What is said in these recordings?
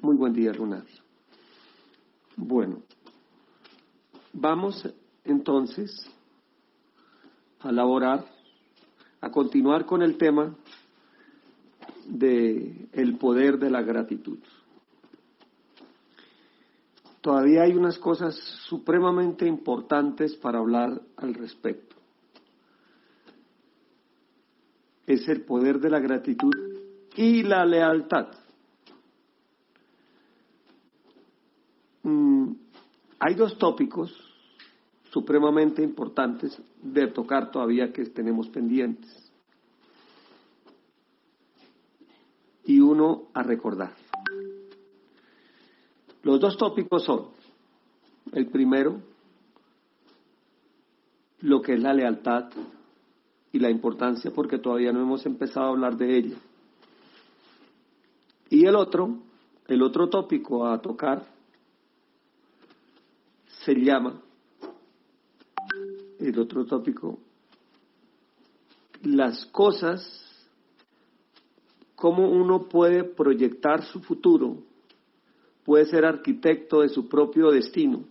Muy buen día, Lunaria. Bueno, vamos entonces a continuar con el tema de el poder de la gratitud. Todavía hay unas cosas supremamente importantes para hablar al respecto. Es el poder de la gratitud y la lealtad. Hay dos tópicos supremamente importantes de tocar todavía que tenemos pendientes. Y uno a recordar. Los dos tópicos son, el primero, lo que es la lealtad y la importancia, porque todavía no hemos empezado a hablar de ella. Y el otro tópico a tocar se llama, el otro tópico, las cosas, cómo uno puede proyectar su futuro, puede ser arquitecto de su propio destino,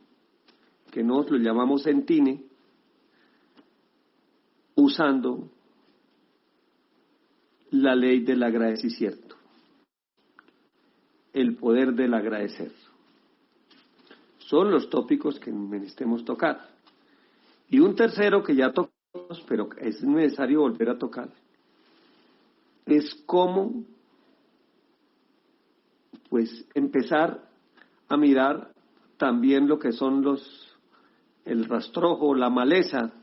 que nos lo llamamos Entine, usando la ley del agradecimiento, el poder del agradecer. Son los tópicos que necesitemos tocar. Y un tercero que ya tocamos, pero es necesario volver a tocar, es cómo empezar a mirar también lo que son el rastrojo, la maleza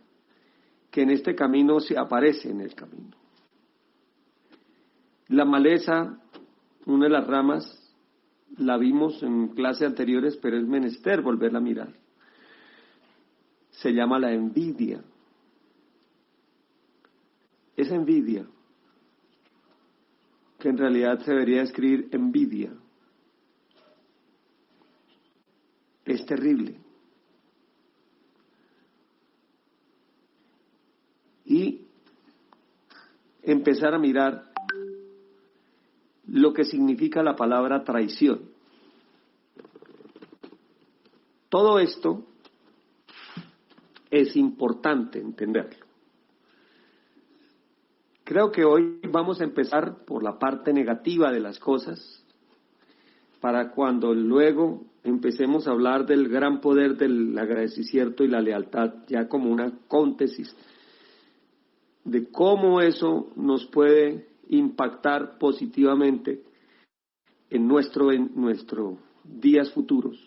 que en este camino se aparece en el camino. La maleza, una de las ramas, la vimos en clases anteriores, pero es menester volverla a mirar. Se llama la envidia. Esa envidia, que en realidad se debería escribir envidia, es terrible. Y empezar a mirar lo que significa la palabra traición. Todo esto es importante entenderlo. Creo que hoy vamos a empezar por la parte negativa de las cosas, para cuando luego empecemos a hablar del gran poder del agradecimiento y la lealtad, ya como una cóntesis de cómo eso nos puede impactar positivamente en nuestros días futuros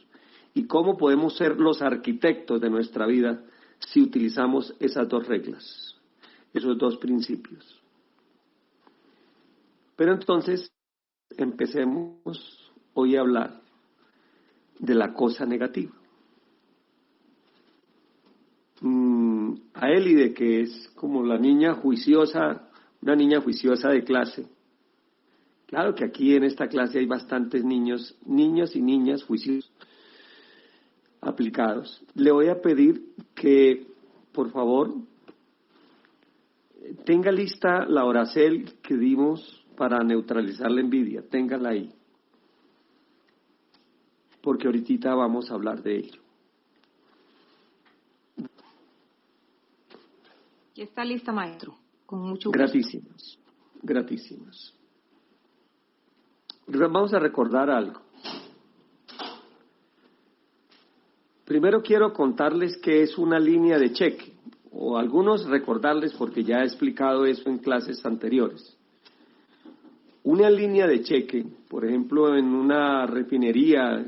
y cómo podemos ser los arquitectos de nuestra vida si utilizamos esas dos reglas, esos dos principios. Pero entonces empecemos hoy a hablar de la cosa negativa. A Élide, que es como la niña juiciosa, una niña juiciosa de clase. Claro que aquí en esta clase hay bastantes niños y niñas juiciosos aplicados. Le voy a pedir que, por favor, tenga lista la oracel que dimos para neutralizar la envidia. Téngala ahí, porque ahorita vamos a hablar de ello. Ya está lista, maestro. Con mucho gusto. Gratísimas. Vamos a recordar algo. Primero quiero contarles qué es una línea de cheque, o algunos recordarles porque ya he explicado eso en clases anteriores. Una línea de cheque, por ejemplo, en una refinería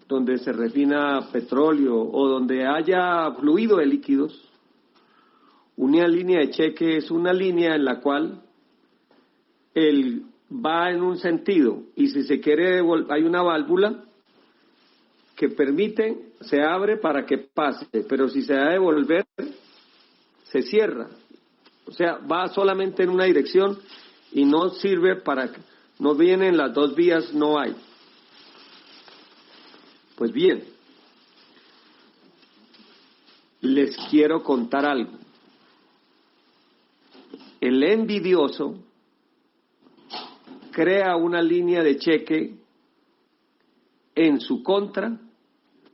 donde se refina petróleo o donde haya fluido de líquidos, una línea de cheque es una línea en la cual él va en un sentido y si se quiere hay una válvula que permite, se abre para que pase, pero si se da de devolver, se cierra. O sea, va solamente en una dirección y no sirve para, no vienen las dos vías, no hay. Pues bien, les quiero contar algo. El envidioso crea una línea de cheque en su contra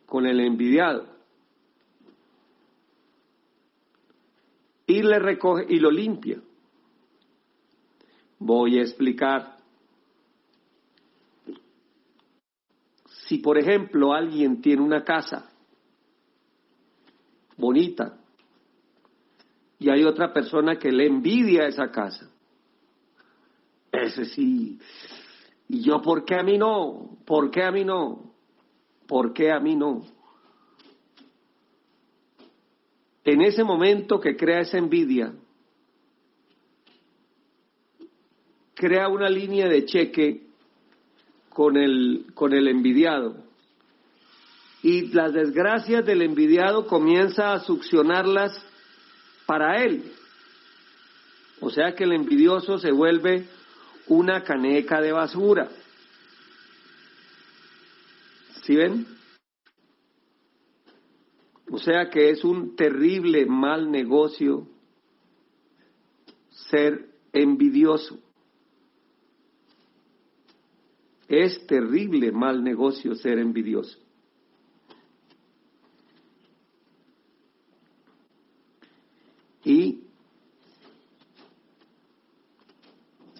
con el envidiado y le recoge y lo limpia. Voy a explicar. Si, por ejemplo, alguien tiene una casa bonita y hay otra persona que le envidia esa casa, ese sí. ¿Y yo por qué a mí no? ¿Por qué a mí no? ¿Por qué a mí no? En ese momento que crea esa envidia, crea una línea de cheque con el envidiado. Y las desgracias del envidiado comienza a succionarlas para él. O sea que el envidioso se vuelve una caneca de basura. ¿Sí ven? O sea que es un terrible mal negocio ser envidioso. Es terrible mal negocio ser envidioso. Y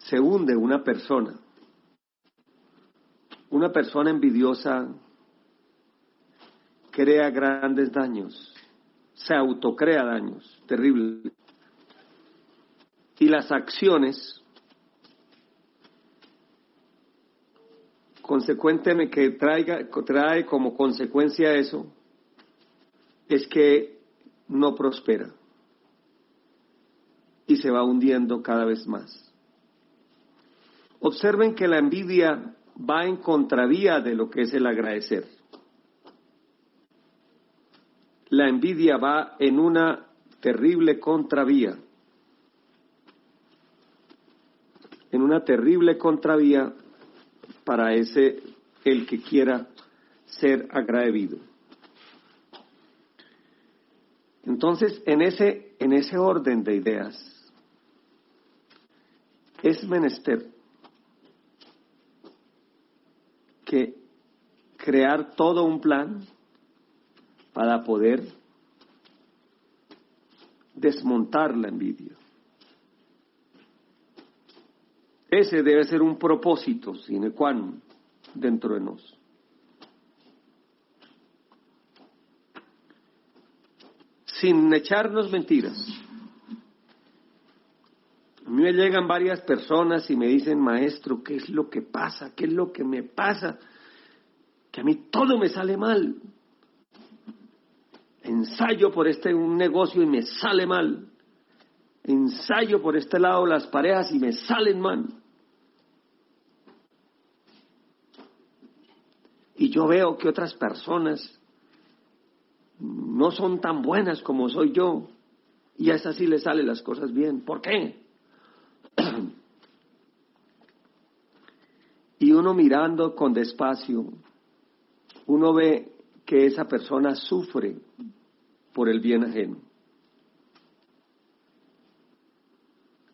se hunde una persona. Una persona envidiosa crea grandes daños, se autocrea daños, terrible. Y las acciones, consecuentemente, que trae como consecuencia eso, es que no prospera y se va hundiendo cada vez más. Observen que la envidia va en contravía de lo que es el agradecer. La envidia va en una terrible contravía, para el que quiera ser agradecido. Entonces, en ese orden de ideas, es menester que crear todo un plan para poder desmontar la envidia. Ese debe ser un propósito sine qua non dentro de nosotros. Sin echarnos mentiras. A mí me llegan varias personas y me dicen, maestro, ¿qué es lo que pasa? ¿Qué es lo que me pasa? Que a mí todo me sale mal. Ensayo por un negocio y me sale mal. Ensayo por este lado las parejas y me salen mal. Y yo veo que otras personas no son tan buenas como soy yo. Y a esas sí les salen las cosas bien. ¿Por qué? Y uno mirando con despacio, uno ve que esa persona sufre por el bien ajeno.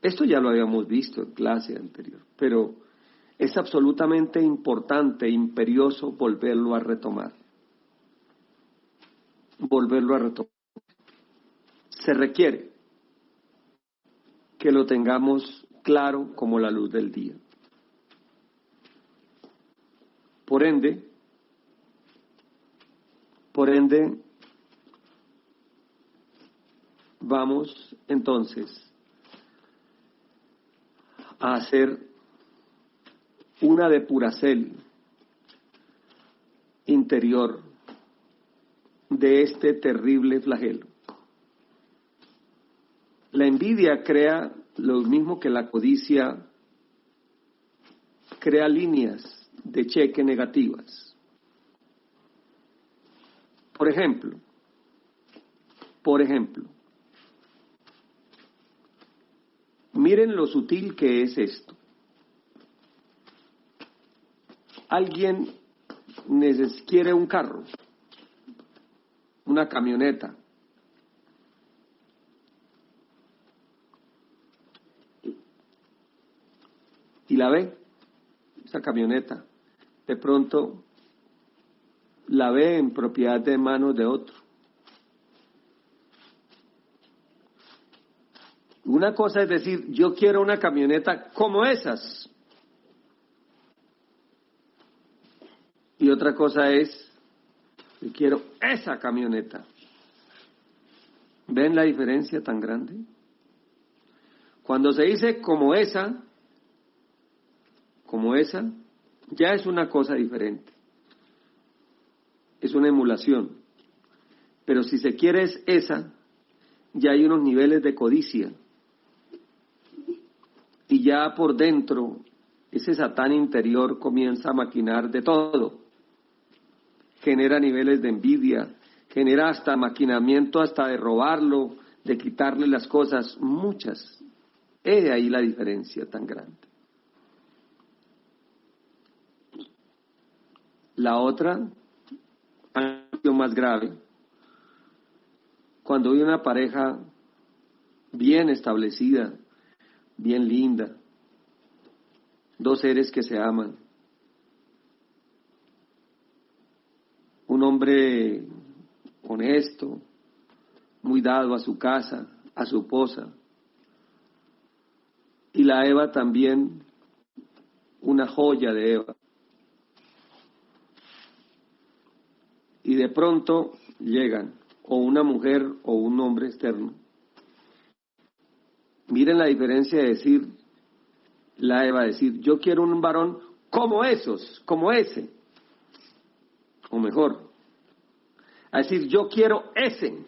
Esto ya lo habíamos visto en clase anterior, pero es absolutamente importante, imperioso volverlo a retomar. Se requiere que lo tengamos claro como la luz del día. Por ende, vamos entonces a hacer una depuración interior de este terrible flagelo. La envidia crea lo mismo que la codicia, crea líneas de cheque negativas. Por ejemplo, miren lo sutil que es esto. Alguien quiere un carro, una camioneta. Y la ve, esa camioneta. De pronto la ve en propiedad de manos de otro. Una cosa es decir, yo quiero una camioneta como esas. Y otra cosa es, yo quiero esa camioneta. ¿Ven la diferencia tan grande? Cuando se dice como esa, ya es una cosa diferente. Es una emulación. Pero si se quiere es esa, ya hay unos niveles de codicia. Y ya por dentro, ese Satán interior comienza a maquinar de todo. Genera niveles de envidia, genera hasta maquinamiento, hasta de robarlo, de quitarle las cosas, muchas. He de ahí la diferencia tan grande. La otra, más grave, cuando hay una pareja bien establecida, bien linda, dos seres que se aman, un hombre honesto, muy dado a su casa, a su esposa, y la Eva también, una joya de Eva. Y de pronto llegan, o una mujer o un hombre externo. Miren la diferencia de decir, la Eva decir, yo quiero un varón como esos, como ese, o mejor, a decir, yo quiero ese.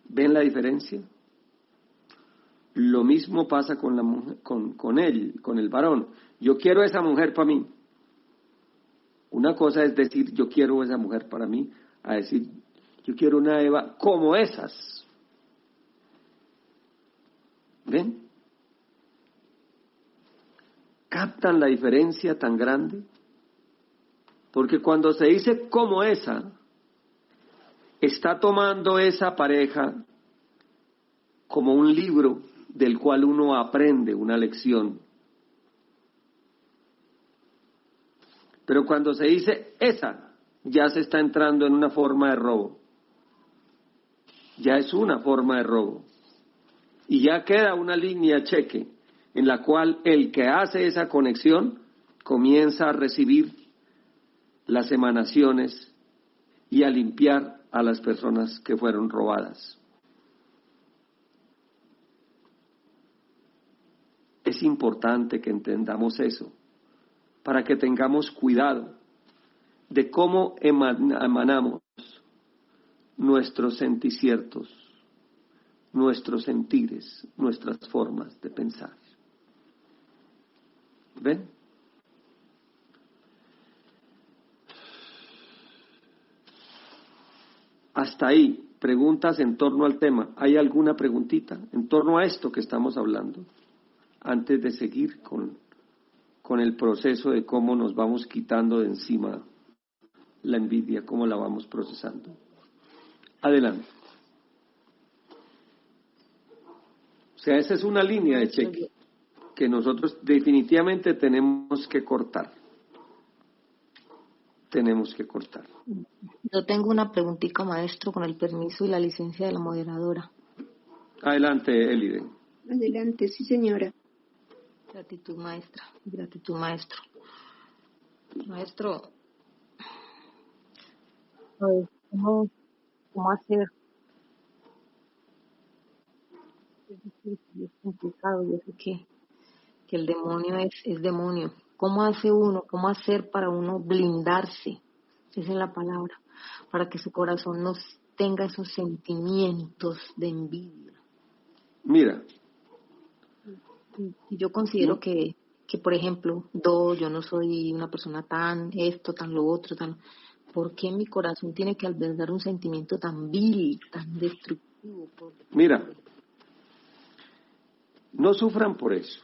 ¿Ven la diferencia? Lo mismo pasa con la mujer, con él, con el varón. Yo quiero esa mujer para mí. Una cosa es decir, yo quiero esa mujer para mí, a decir, yo quiero una Eva como esas. ¿Ven? ¿Captan la diferencia tan grande? Porque cuando se dice como esa, está tomando esa pareja como un libro del cual uno aprende una lección. Pero cuando se dice esa, ya se está entrando en una forma de robo. Ya es una forma de robo. Y ya queda una línea cheque en la cual el que hace esa conexión comienza a recibir las emanaciones y a limpiar a las personas que fueron robadas. Es importante que entendamos eso, para que tengamos cuidado de cómo emanamos nuestros senticiertos, nuestros sentires, nuestras formas de pensar. ¿Ven? Hasta ahí, preguntas en torno al tema. ¿Hay alguna preguntita en torno a esto que estamos hablando? Antes de seguir con el proceso de cómo nos vamos quitando de encima la envidia, cómo la vamos procesando. Adelante. O sea, esa es una línea de cheque que nosotros definitivamente tenemos que cortar. Tenemos que cortar. Yo tengo una preguntita, maestro, con el permiso y la licencia de la moderadora. Adelante, Elide. Adelante, sí, señora. Gratitud, maestra. Gratitud, maestro. Maestro, ¿cómo hacer? Es complicado, yo sé que el demonio es demonio. ¿Cómo hace uno? ¿Cómo hacer para uno blindarse? Esa es la palabra. Para que su corazón no tenga esos sentimientos de envidia. Mira. Y yo considero que, por ejemplo, yo no soy una persona tan esto, tan lo otro, tan... ¿Por qué mi corazón tiene que albergar un sentimiento tan vil, tan destructivo? Mira, no sufran por eso.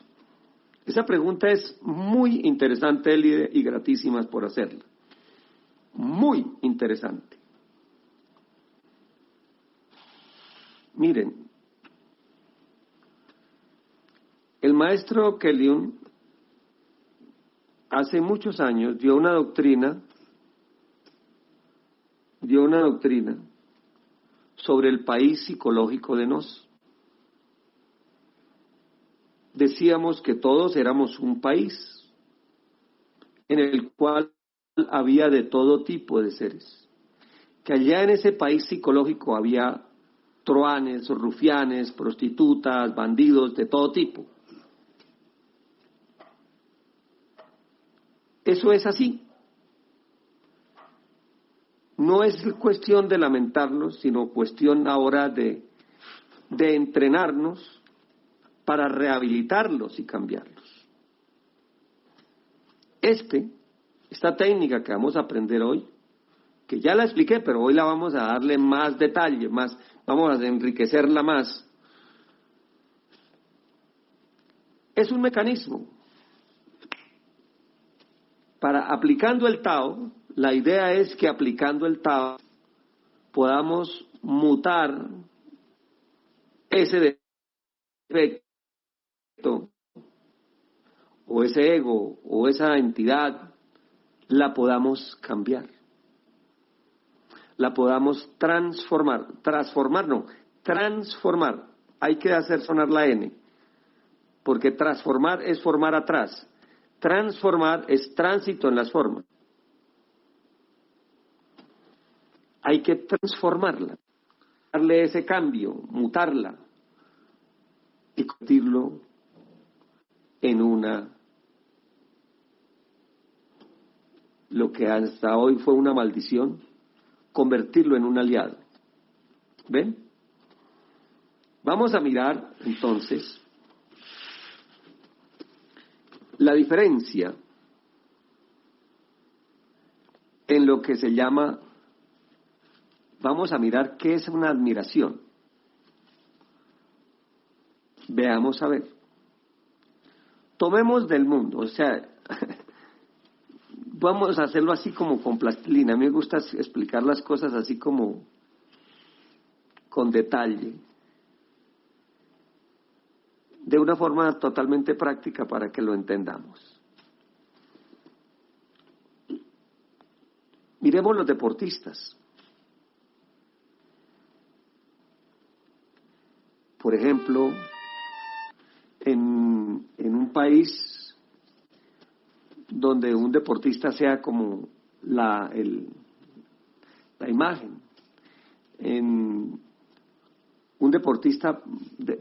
Esa pregunta es muy interesante, Elide, y gratísimas por hacerla. Muy interesante. Miren, el maestro Kellyon hace muchos años dio una doctrina dio una doctrina sobre el país psicológico de nos. Decíamos que todos éramos un país en el cual había de todo tipo de seres. Que allá en ese país psicológico había truanes, rufianes, prostitutas, bandidos de todo tipo. Eso es así. No es cuestión de lamentarnos, sino cuestión ahora de entrenarnos para rehabilitarlos y cambiarlos. Esta técnica que vamos a aprender hoy, que ya la expliqué, pero hoy la vamos a darle más detalle, vamos a enriquecerla más. Es un mecanismo. Aplicando el Tao, la idea es que aplicando el Tao podamos mutar ese defecto o ese ego o esa entidad, la podamos cambiar, la podamos transformar. Transformar. Hay que hacer sonar la N, porque transformar es formar atrás. Transformar es tránsito en las formas. Hay que transformarla, darle ese cambio, mutarla y convertirlo en lo que hasta hoy fue una maldición, convertirlo en un aliado. ¿Ven? Vamos a mirar entonces la diferencia en lo que se llama, vamos a mirar qué es una admiración. Veamos a ver. Tomemos del mundo, o sea, vamos a hacerlo así como con plastilina. A mí me gusta explicar las cosas así como con detalle, de una forma totalmente práctica para que lo entendamos. Miremos los deportistas. Por ejemplo, en un país donde un deportista sea como la imagen, en un deportista,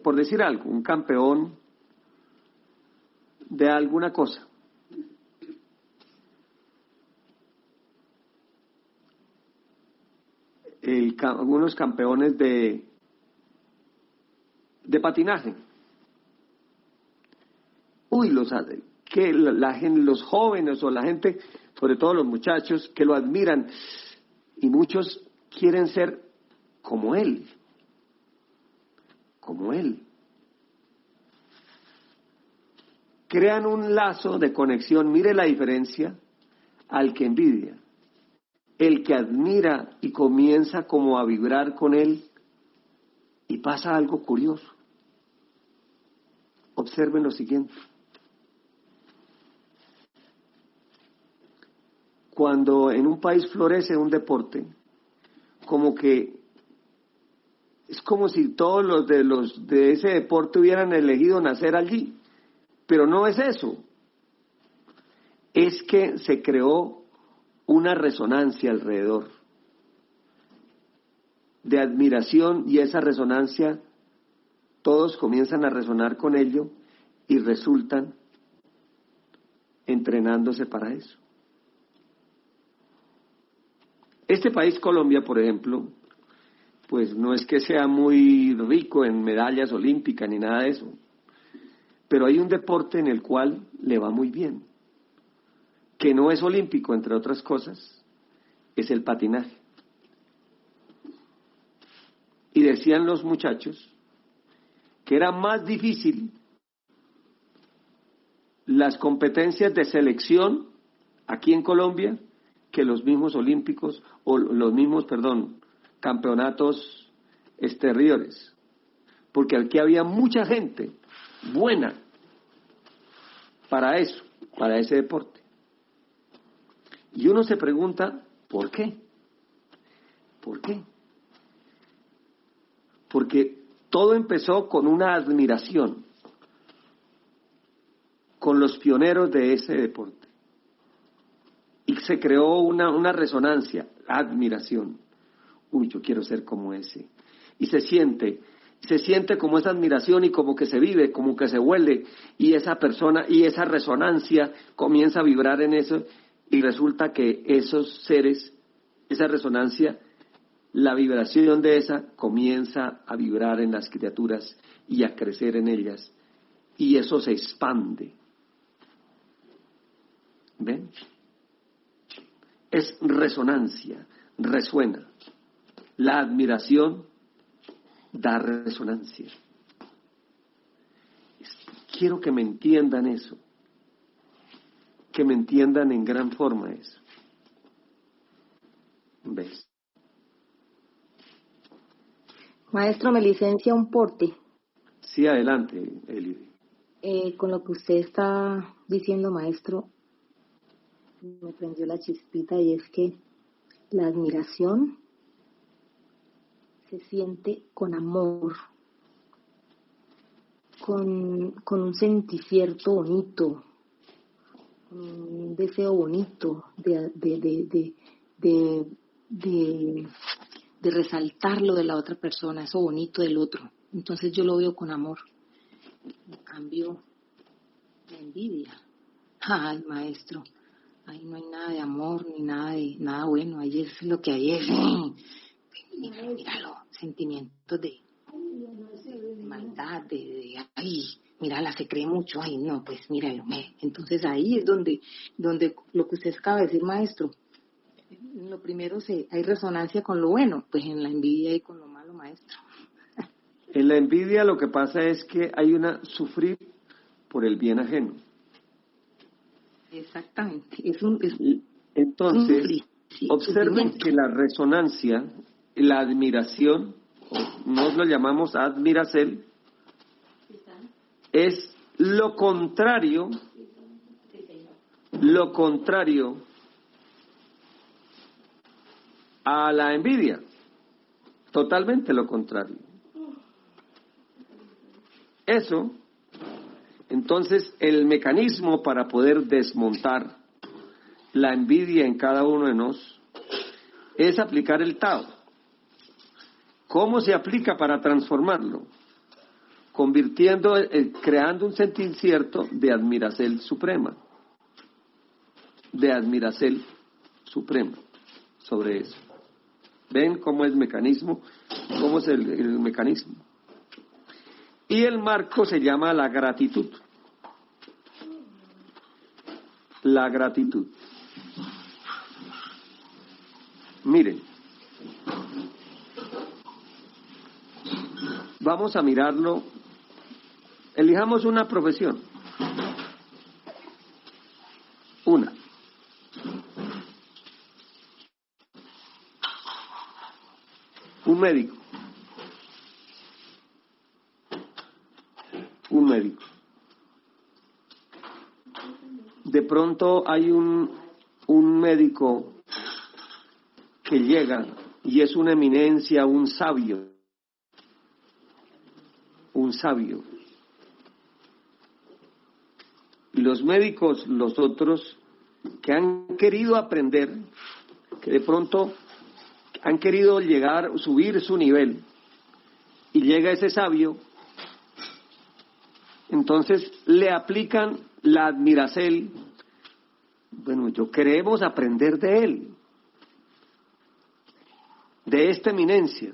por decir algo, un campeón de alguna cosa. Algunos campeones de patinaje. Los jóvenes o la gente, sobre todo los muchachos, que lo admiran, y muchos quieren ser como él. Crean un lazo de conexión. Mire la diferencia al que envidia. El que admira y comienza como a vibrar con él, y pasa algo curioso. Observen lo siguiente. Cuando en un país florece un deporte, es como si todos los de ese deporte hubieran elegido nacer allí, pero no es eso. Es que se creó una resonancia alrededor de admiración, y esa resonancia todos comienzan a resonar con ello y resultan entrenándose para eso. Este país, Colombia, por ejemplo, pues no es que sea muy rico en medallas olímpicas ni nada de eso, pero hay un deporte en el cual le va muy bien, que no es olímpico, entre otras cosas, es el patinaje. Y decían los muchachos que era más difícil las competencias de selección aquí en Colombia que los mismos olímpicos, o los mismos, campeonatos exteriores, porque aquí había mucha gente buena para eso, para ese deporte. Y uno se pregunta, ¿por qué? ¿Por qué? Porque todo empezó con una admiración, con los pioneros de ese deporte. Y se creó una resonancia, admiración. Uy, yo quiero ser como ese. Y se siente como esa admiración y como que se vive, como que se huele. Y esa persona y esa resonancia comienza a vibrar en eso. Y resulta que esos seres, esa resonancia, la vibración de esa comienza a vibrar en las criaturas y a crecer en ellas. Y eso se expande. ¿Ven? Es resonancia, resuena. La admiración da resonancia. Quiero que me entiendan eso, que me entiendan en gran forma eso. ¿Ves? Maestro, me licencia un porte. Sí, adelante, Eli. Con lo que usted está diciendo, maestro, me prendió la chispita y es que la admiración se siente con amor, con un senticierto bonito, con un deseo bonito de resaltar lo de la otra persona, eso bonito del otro. Entonces yo lo veo con amor. En cambio, la envidia, ay, maestro, ahí no hay nada de amor ni nada bueno, ahí es lo que hay es, míralo, sentimientos de maldad, ay, mírala, se cree mucho, ay, no, pues míralo, entonces ahí es donde lo que usted acaba de decir, maestro, lo primero hay resonancia con lo bueno, pues en la envidia y con lo malo, maestro. En la envidia lo que pasa es que hay sufrir por el bien ajeno. Exactamente. Entonces, observen que la resonancia, la admiración, nos lo llamamos admiracel, es lo contrario a la envidia, totalmente lo contrario. Eso, entonces, el mecanismo para poder desmontar la envidia en cada uno de nosotros es aplicar el Tao. ¿Cómo se aplica para transformarlo? Creando un senticierto de admiracel suprema. De admiracel suprema sobre eso. ¿Ven cómo es el mecanismo? ¿Cómo es el mecanismo? Y el marco se llama la gratitud. La gratitud. Miren, vamos a mirarlo. Elijamos una profesión. Un médico. Un médico. De pronto hay un médico que llega y es una eminencia, un sabio. Y los médicos, los otros, que han querido aprender, que de pronto han querido subir su nivel, y llega ese sabio, entonces le aplican la admiracel. Bueno, queremos aprender de él, de esta eminencia.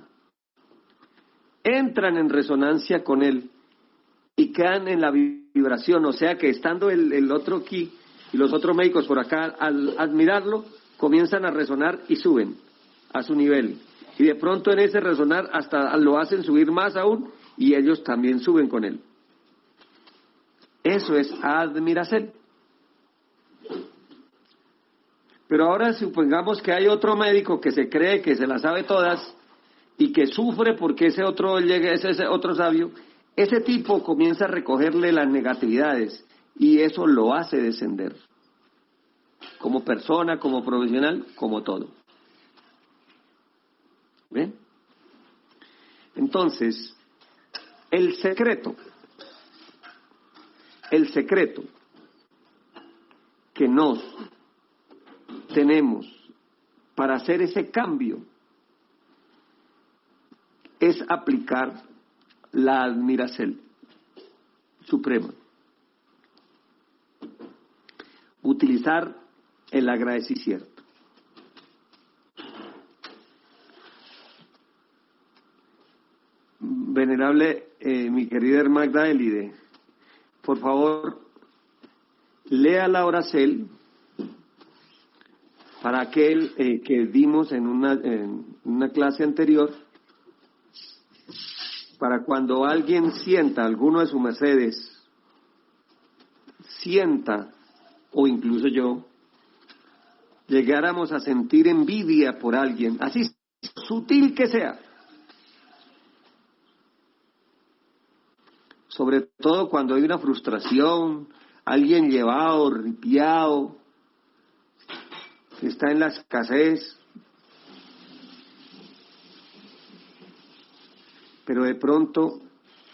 Entran en resonancia con él y quedan en la vibración, o sea que estando el otro aquí y los otros médicos por acá, al admirarlo, comienzan a resonar y suben a su nivel. Y de pronto en ese resonar hasta lo hacen subir más aún y ellos también suben con él. Eso es admiracel. Pero ahora supongamos que hay otro médico que se cree que se las sabe todas y que sufre porque ese otro sabio, ese tipo comienza a recogerle las negatividades y eso lo hace descender. Como persona, como profesional, como todo. ¿Ven? Entonces, el secreto que nos tenemos para hacer ese cambio es aplicar la admiración suprema. Utilizar el agradecimiento. Venerable, mi querida hermana Elide, por favor, lea la Oracel para aquel que dimos en una clase anterior, para cuando alguien sienta, alguno de sus mercedes, sienta, o incluso yo, llegáramos a sentir envidia por alguien, así sutil que sea, sobre todo cuando hay una frustración, alguien llevado, ripiado, que está en la escasez, pero de pronto,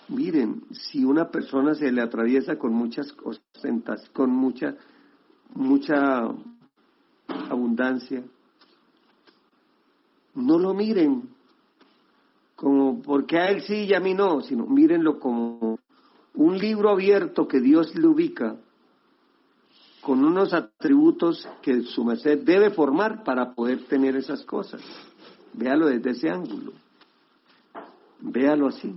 miren, si una persona se le atraviesa con muchas cosas, con mucha abundancia, no lo miren como porque a él sí y a mí no, sino mírenlo como un libro abierto que Dios le ubica con unos atributos que su merced debe formar para poder tener esas cosas. Véalo desde ese ángulo. Véalo así.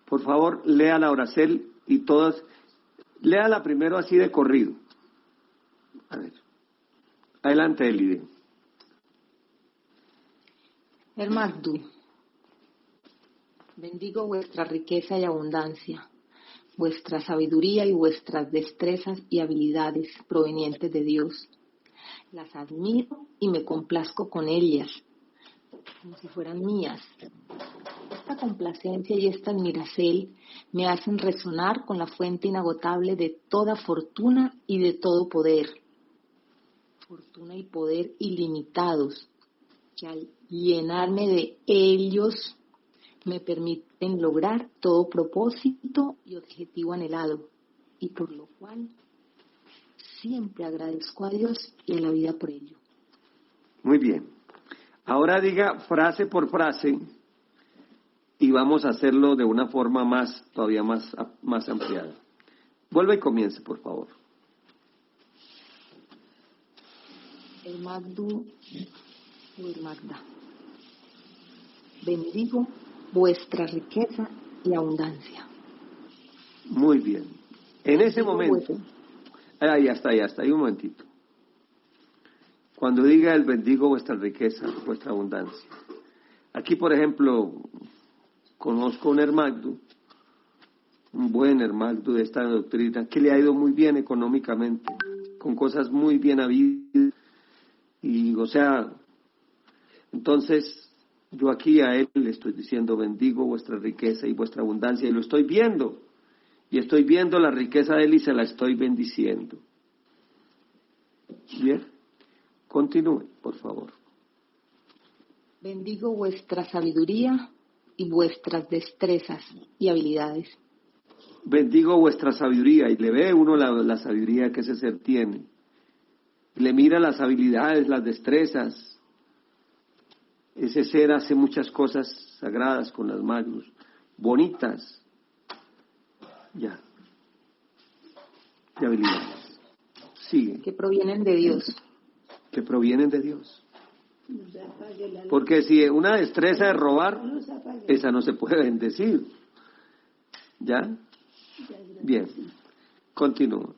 Por favor, lea la Oracel y todas, léala primero así de corrido. A ver. Adelante, Elide. Hermagdu, bendigo vuestra riqueza y abundancia, vuestra sabiduría y vuestras destrezas y habilidades provenientes de Dios. Las admiro y me complazco con ellas, como si fueran mías. Esta complacencia y esta admiración me hacen resonar con la fuente inagotable de toda fortuna y de todo poder. Fortuna y poder ilimitados, que al llenarme de ellos me permiten lograr todo propósito y objetivo anhelado, y por lo cual siempre agradezco a Dios y a la vida por ello. Muy bien. Ahora diga frase por frase y vamos a hacerlo de una forma todavía más ampliada. Vuelva y comience, por favor. El Magdu o el Magda. Bendigo vuestra riqueza y abundancia. Muy bien. En ese momento, ya está, un momentito. Cuando diga el bendigo vuestra riqueza, vuestra abundancia. Aquí, por ejemplo, conozco un hermagdu, un buen hermagdu de esta doctrina, que le ha ido muy bien económicamente, con cosas muy bien habidas. Y, o sea, entonces, yo aquí a él le estoy diciendo, bendigo vuestra riqueza y vuestra abundancia, y lo estoy viendo. Y estoy viendo la riqueza de él y se la estoy bendiciendo. Bien, continúe, por favor. Bendigo vuestra sabiduría y vuestras destrezas y habilidades. Bendigo vuestra sabiduría, y le ve uno la sabiduría que ese ser tiene. Le mira las habilidades, las destrezas. Ese ser hace muchas cosas sagradas con las manos, bonitas. Ya. De habilidades. Sigue. Que provienen de Dios. Que provienen de Dios. Porque si una destreza es robar, esa no se puede bendecir. ¿Ya? Bien. Continúo.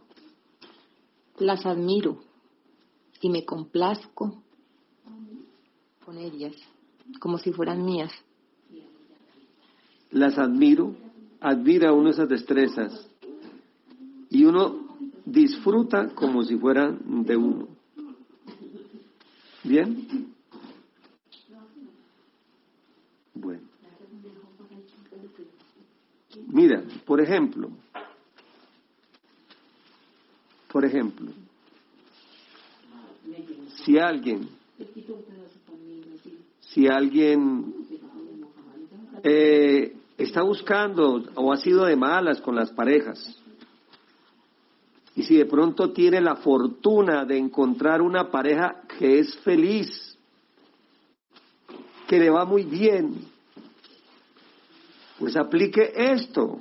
Las admiro y me complazco con ellas, como si fueran mías. Las admiro, admira uno esas destrezas y uno disfruta como si fueran de uno. ¿Bien? Bueno. Mira, por ejemplo, si alguien Si alguien está buscando o ha sido de malas con las parejas, y si de pronto tiene la fortuna de encontrar una pareja que es feliz, que le va muy bien, pues aplique esto.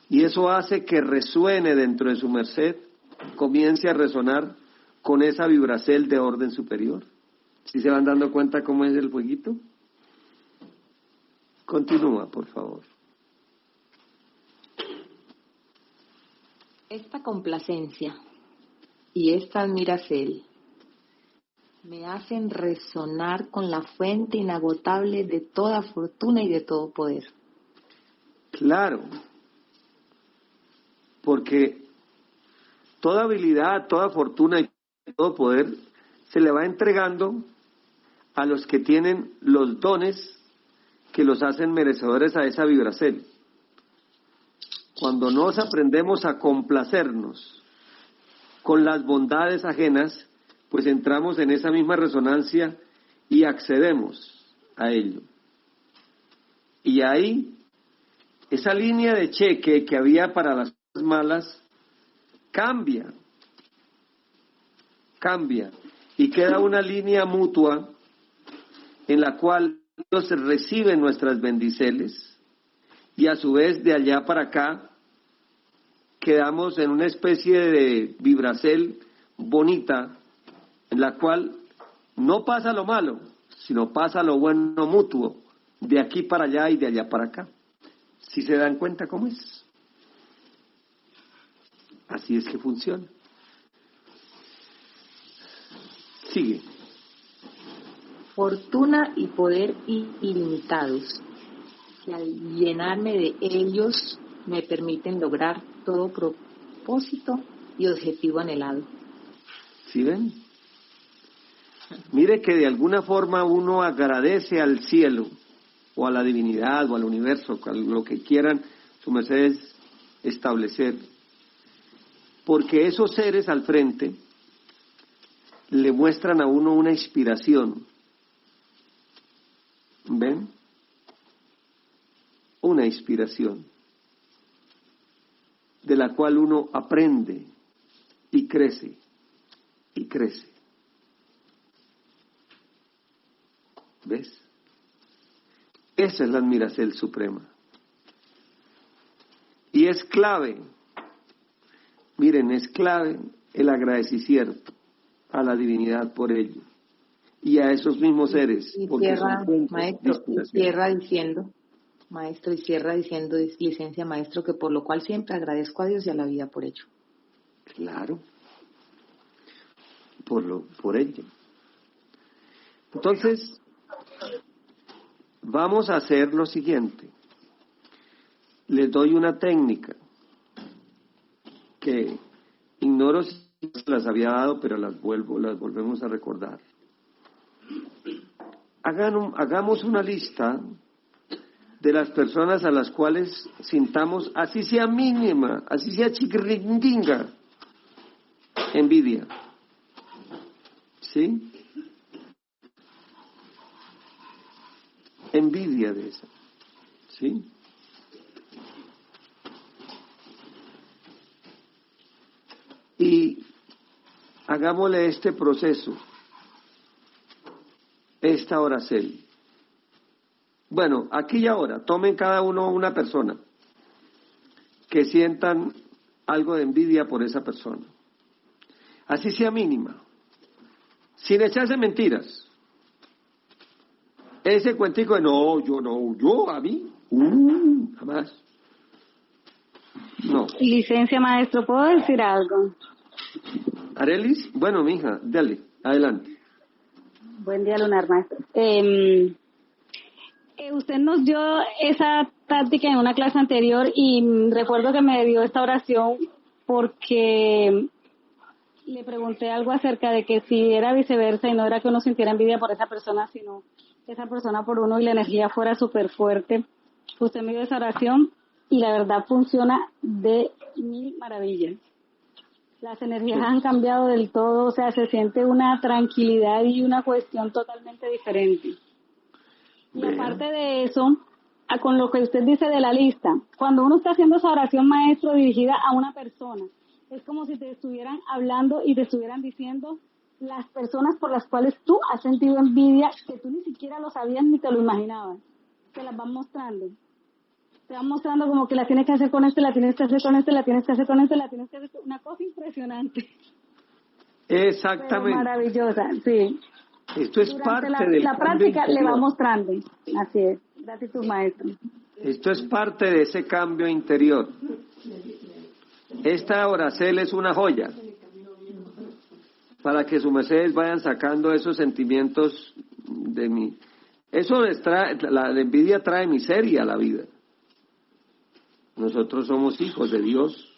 Y eso hace que resuene dentro de su merced, comience a resonar con esa vibracel de orden superior. ¿Sí se van dando cuenta cómo es el jueguito? Continúa, por favor. Esta complacencia y esta admiración me hacen resonar con la fuente inagotable de toda fortuna y de todo poder. Claro, porque toda habilidad, toda fortuna y todo poder se le va entregando a los que tienen los dones que los hacen merecedores a esa vibracel. Cuando nos aprendemos a complacernos con las bondades ajenas, pues entramos en esa misma resonancia y accedemos a ello. Y ahí, esa línea de cheque que había para las cosas malas, cambia, y queda una línea mutua en la cual Dios recibe nuestras bendiceles, y a su vez de allá para acá quedamos en una especie de vibracel bonita en la cual no pasa lo malo, sino pasa lo bueno mutuo, de aquí para allá y de allá para acá. ¿Sí se dan cuenta cómo es? Así es que funciona. Sigue. Fortuna y poder ilimitados, que al llenarme de ellos me permiten lograr todo propósito y objetivo anhelado. ¿Sí ven? Mire que de alguna forma uno agradece al cielo, o a la divinidad, o al universo, a lo que quieran su merced establecer, porque esos seres al frente le muestran a uno una inspiración. ¿Ven? Una inspiración de la cual uno aprende y crece y crece. ¿Ves? Esa es la admiración suprema. Y es clave, miren, es clave el agradecimiento a la divinidad por ello. Y a esos mismos seres. Y cierra, maestro, y cierra diciendo, licencia maestro, que por lo cual siempre agradezco a Dios y a la vida por ello. Claro, por ello. Entonces, vamos a hacer lo siguiente. Les doy una técnica que ignoro si las había dado, pero las volvemos a recordar. Hagamos una lista de las personas a las cuales sintamos, así sea mínima, así sea chiquiringuinga, envidia. ¿Sí? Envidia de esa. ¿Sí? Y hagámosle este proceso, esta oración. Bueno, aquí y ahora, tomen cada uno una persona que sientan algo de envidia por esa persona. Así sea mínima, sin echarse mentiras. Ese cuentico de yo, a mí, jamás. No. Licencia maestro, ¿puedo decir algo? Arelis, bueno, mija, dale, adelante. Buen día, lunar maestro. Usted nos dio esa táctica en una clase anterior y recuerdo que me dio esta oración porque le pregunté algo acerca de que si era viceversa y no era que uno sintiera envidia por esa persona, sino esa persona por uno y la energía fuera súper fuerte. Usted me dio esa oración y la verdad funciona de mil maravillas. Las energías han cambiado del todo, o sea, se siente una tranquilidad y una cuestión totalmente diferente. Y aparte de eso, con lo que usted dice de la lista, cuando uno está haciendo esa oración, maestro, dirigida a una persona, es como si te estuvieran hablando y te estuvieran diciendo las personas por las cuales tú has sentido envidia, que tú ni siquiera lo sabías ni te lo imaginabas. Te las van mostrando. Te van mostrando como que la tienes que hacer con este, la tienes que hacer con este, la tienes que hacer con este, la tienes que hacer con... Una cosa impresionante. Exactamente. Pero maravillosa, sí. Esto es Durante parte del la cambio práctica le va interior. mostrando. Así es. Gratitud, maestro. Esto es parte de ese cambio interior. Esta Oracel es una joya para que sus mercedes vayan sacando esos sentimientos de mí. Eso les trae, la envidia trae miseria a la vida. Nosotros somos hijos de Dios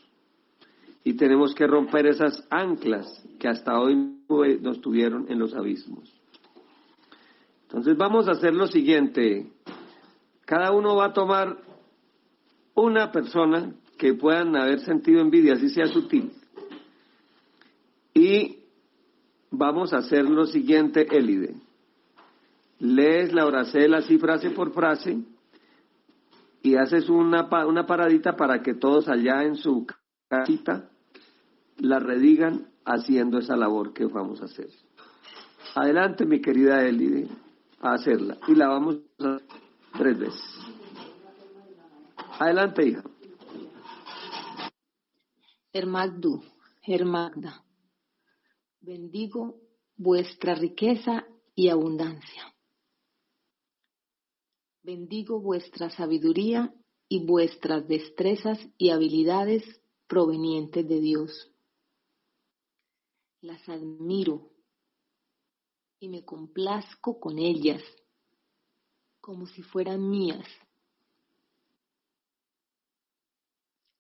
y tenemos que romper esas anclas que hasta hoy nos tuvieron en los abismos. Entonces vamos a hacer lo siguiente. Cada uno va a tomar una persona que puedan haber sentido envidia, así sea sutil. Y vamos a hacer lo siguiente, Élide. Lees la Oracel así frase por frase y haces una paradita para que todos allá en su casita la redigan haciendo esa labor que vamos a hacer. Adelante, mi querida Élide, a hacerla. Y la vamos a hacer 3 veces. Adelante, hija. Hermagdu, Hermagda, bendigo vuestra riqueza y abundancia. Bendigo vuestra sabiduría y vuestras destrezas y habilidades provenientes de Dios. Las admiro y me complazco con ellas como si fueran mías.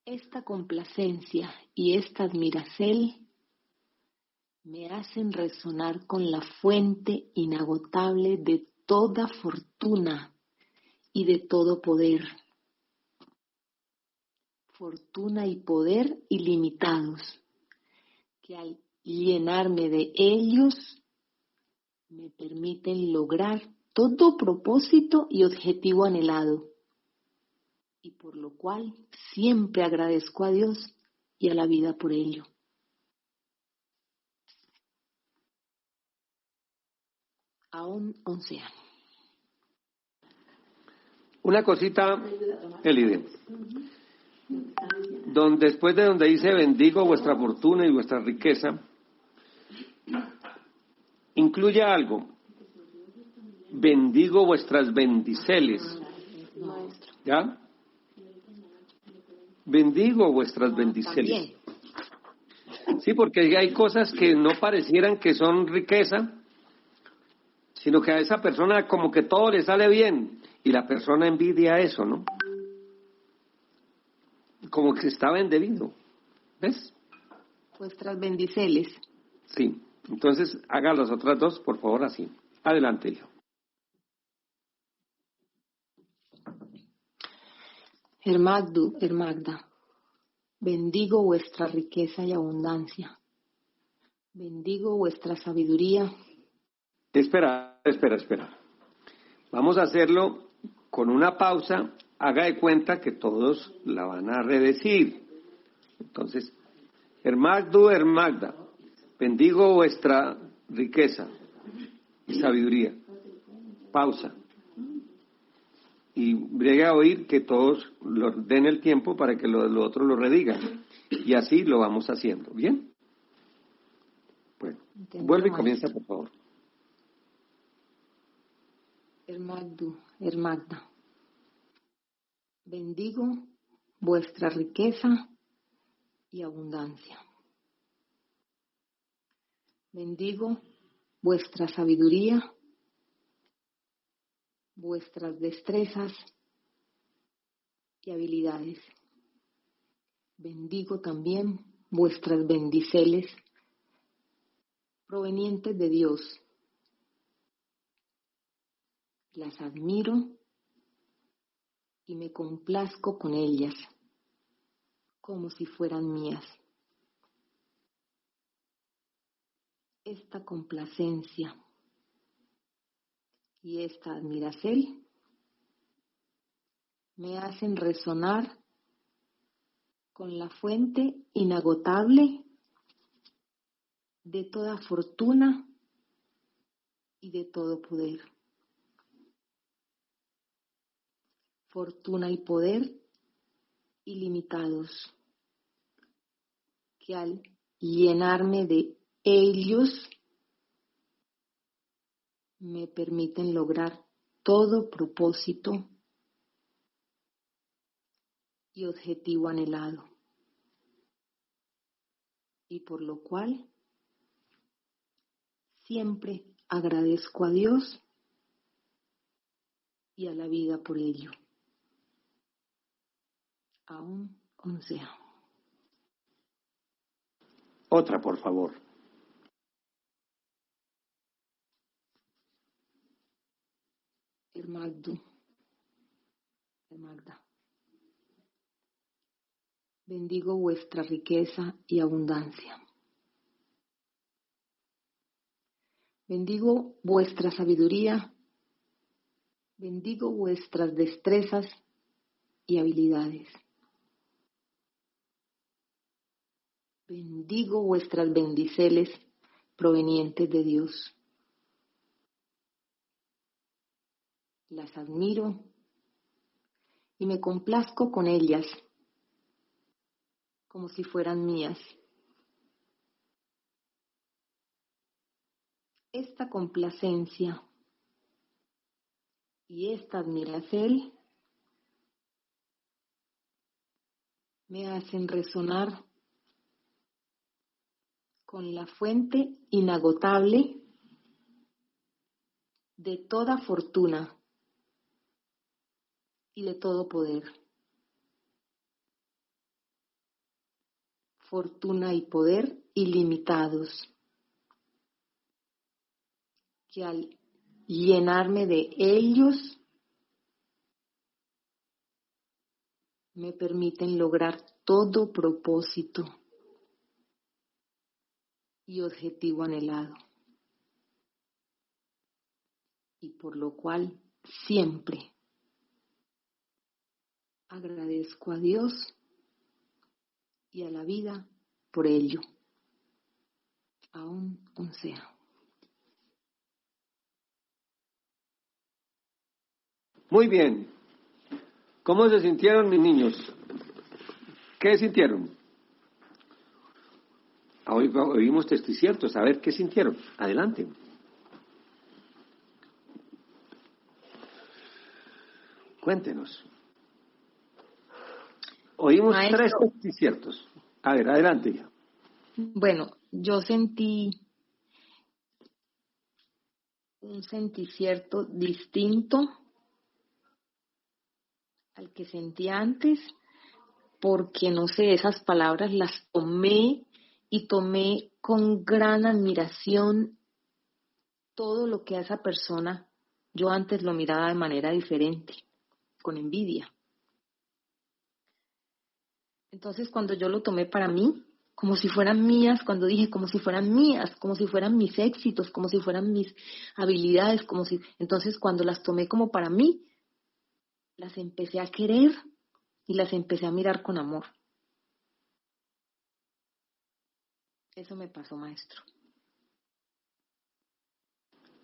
Esta complacencia y esta admiración me hacen resonar con la fuente inagotable de toda fortuna y de todo poder. Fortuna y poder ilimitados, que al llenarme de ellos me permiten lograr todo propósito y objetivo anhelado, y por lo cual siempre agradezco a Dios y a la vida por ello. Aún 11 años. Una cosita, Élide. Después de donde dice bendigo vuestra fortuna y vuestra riqueza, incluye algo. Bendigo vuestras bendiceles. ¿Ya? Bendigo vuestras bendiceles. Sí, porque hay cosas que no parecieran que son riqueza, sino que a esa persona como que todo le sale bien y la persona envidia eso, ¿no? Como que está bendecido. ¿Ves? Vuestras bendiceles. Sí. Entonces, haga las otras dos, por favor, así. Adelante, hijo. Hermagdu, Hermagda, bendigo vuestra riqueza y abundancia. Bendigo vuestra sabiduría. Espera. Vamos a hacerlo con una pausa. Haga de cuenta que todos la van a redecir. Entonces, Hermagdu, Hermagda, bendigo vuestra riqueza y sabiduría. Pausa. Y llegue a oír que todos den el tiempo para que los otros lo redigan. Y así lo vamos haciendo. ¿Bien? Bueno, vuelve y comienza, por favor. Hermagdu, Hermagda, bendigo vuestra riqueza y abundancia. Bendigo vuestra sabiduría, vuestras destrezas y habilidades. Bendigo también vuestras bendiceles provenientes de Dios. Las admiro y me complazco con ellas, como si fueran mías. esta complacencia y esta admiración me hacen resonar con la fuente inagotable de toda fortuna y de todo poder. Fortuna y poder ilimitados, que al llenarme de ellos me permiten lograr todo propósito y objetivo anhelado, y por lo cual siempre agradezco a Dios y a la vida por ello. Aún 11. Otra, por favor. Magda. Bendigo vuestra riqueza y abundancia. Bendigo vuestra sabiduría. Bendigo vuestras destrezas y habilidades. Bendigo vuestras bendiceles provenientes de Dios. Las admiro y me complazco con ellas como si fueran mías. Esta complacencia y esta admiración me hacen resonar con la fuente inagotable de toda fortuna y de todo poder. Fortuna y poder ilimitados, que al llenarme de ellos me permiten lograr todo propósito y objetivo anhelado, y por lo cual siempre agradezco a Dios y a la vida por ello. Aún 11. Muy bien. ¿Cómo se sintieron mis niños? ¿Qué sintieron? Hoy oímos textos ciertos. A ver, ¿qué sintieron? Adelante. Cuéntenos. Oímos Maestro, 3 textos ciertos. A ver, adelante ya. Bueno, yo sentí un senticierto distinto al que sentí antes, porque no sé, esas palabras las tomé y tomé con gran admiración todo lo que a esa persona yo antes lo miraba de manera diferente, con envidia. Entonces cuando yo lo tomé para mí, como si fueran mías, cuando dije como si fueran mías, como si fueran mis éxitos, como si fueran mis habilidades, entonces cuando las tomé como para mí, las empecé a querer y las empecé a mirar con amor. Eso me pasó, maestro.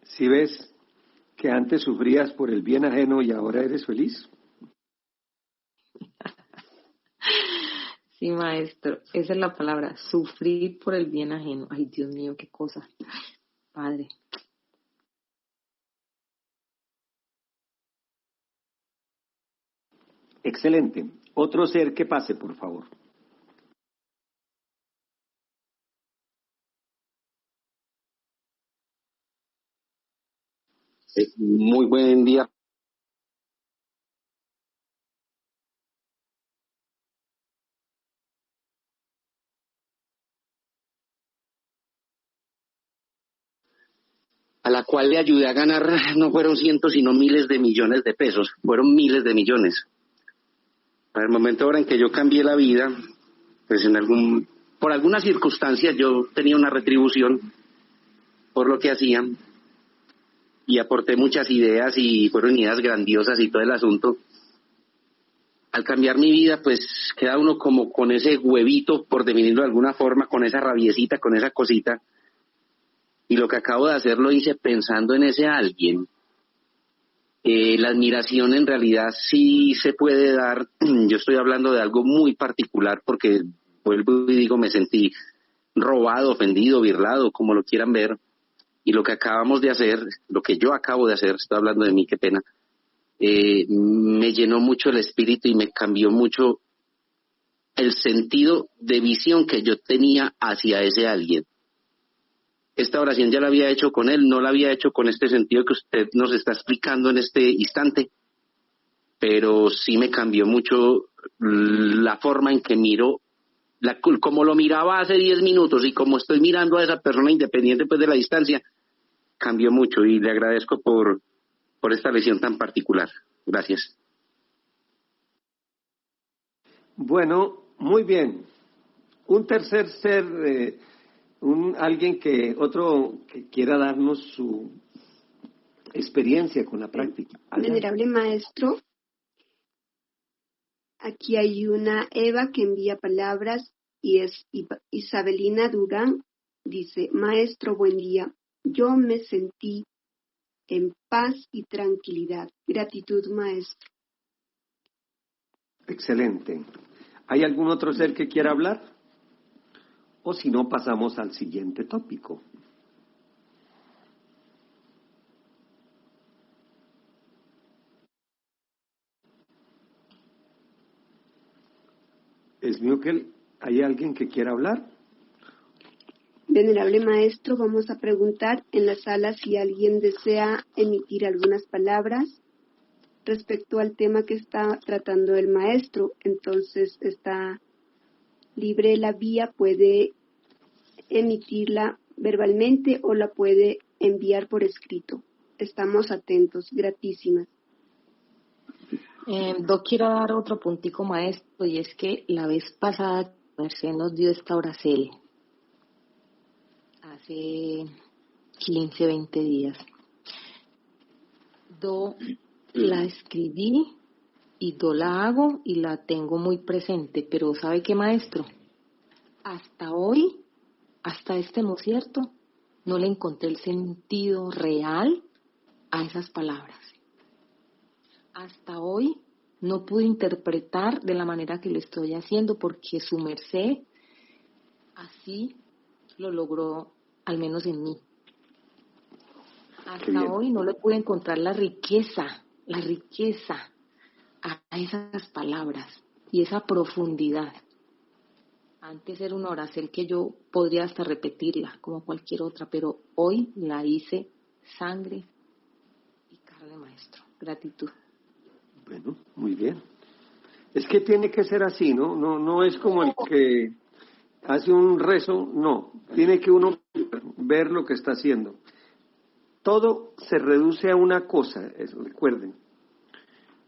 ¿Sí ves que antes sufrías por el bien ajeno y ahora eres feliz? Sí, maestro, esa es la palabra, sufrir por el bien ajeno. Ay, Dios mío, qué cosa. Padre. Excelente. Otro ser que pase, por favor. Muy buen día. A la cual le ayudé a ganar, no fueron cientos, sino miles de millones de pesos, fueron miles de millones. Para el momento ahora en que yo cambié la vida, pues por algunas circunstancias yo tenía una retribución por lo que hacían y aporté muchas ideas y fueron ideas grandiosas y todo el asunto. Al cambiar mi vida, pues queda uno como con ese huevito, por definirlo de alguna forma, con esa rabiecita, con esa cosita. Y lo que acabo de hacer lo hice pensando en ese alguien. La admiración en realidad sí se puede dar. Yo estoy hablando de algo muy particular porque, vuelvo y digo, me sentí robado, ofendido, birlado, como lo quieran ver. Y lo que acabamos de hacer, lo que yo acabo de hacer, estoy hablando de mí, qué pena, me llenó mucho el espíritu y me cambió mucho el sentido de visión que yo tenía hacia ese alguien. Esta oración ya la había hecho con él, no la había hecho con este sentido que usted nos está explicando en este instante, pero sí me cambió mucho la forma en que miro, como lo miraba hace 10 minutos y como estoy mirando a esa persona independiente pues de la distancia, cambió mucho y le agradezco por esta lección tan particular. Gracias. Bueno, muy bien. Un tercer ser, alguien otro que quiera darnos su experiencia con la práctica. Venerable maestro, aquí hay una Eva que envía palabras y es Isabelina Durán. Dice: maestro, buen día. Yo me sentí en paz y tranquilidad. Gratitud, maestro. Excelente. ¿Hay algún otro ser que quiera hablar? O si no, pasamos al siguiente tópico. Esmiukel, ¿hay alguien que quiera hablar? Venerable maestro, vamos a preguntar en la sala si alguien desea emitir algunas palabras respecto al tema que está tratando el maestro. Entonces está libre la vía, puede emitirla verbalmente o la puede enviar por escrito. Estamos atentos, gratísimas. Yo quiero dar otro puntico, maestro, y es que la vez pasada Merced nos dio esta oracel hace 15, 20 días. Yo la escribí y yo la hago y la tengo muy presente, pero ¿sabe qué, maestro? Hasta hoy, hasta este ¿no es cierto? No le encontré el sentido real a esas palabras. Hasta hoy no pude interpretar de la manera que lo estoy haciendo porque su merced así lo logró, al menos en mí. Hasta hoy no le pude encontrar la riqueza a esas palabras y esa profundidad. Antes era una oración que yo podría hasta repetirla como cualquier otra, pero hoy la hice sangre y carne, maestro. Gratitud. Bueno, muy bien. Es que tiene que ser así, ¿no? No es como el que hace un rezo, no. Tiene que uno ver lo que está haciendo. Todo se reduce a una cosa, recuerden,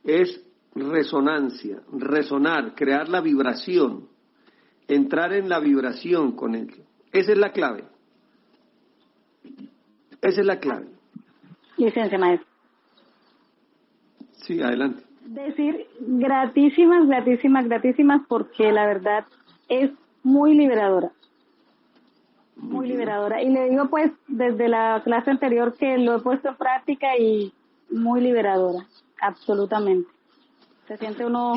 es resonancia, resonar, crear la vibración, entrar en la vibración con él. Esa es la clave. Esa es la clave. Licencia, maestro. Sí, adelante. Decir gratísimas, porque la verdad es muy liberadora. Muy liberadora. Y le digo pues desde la clase anterior que lo he puesto en práctica y muy liberadora, absolutamente. Se siente uno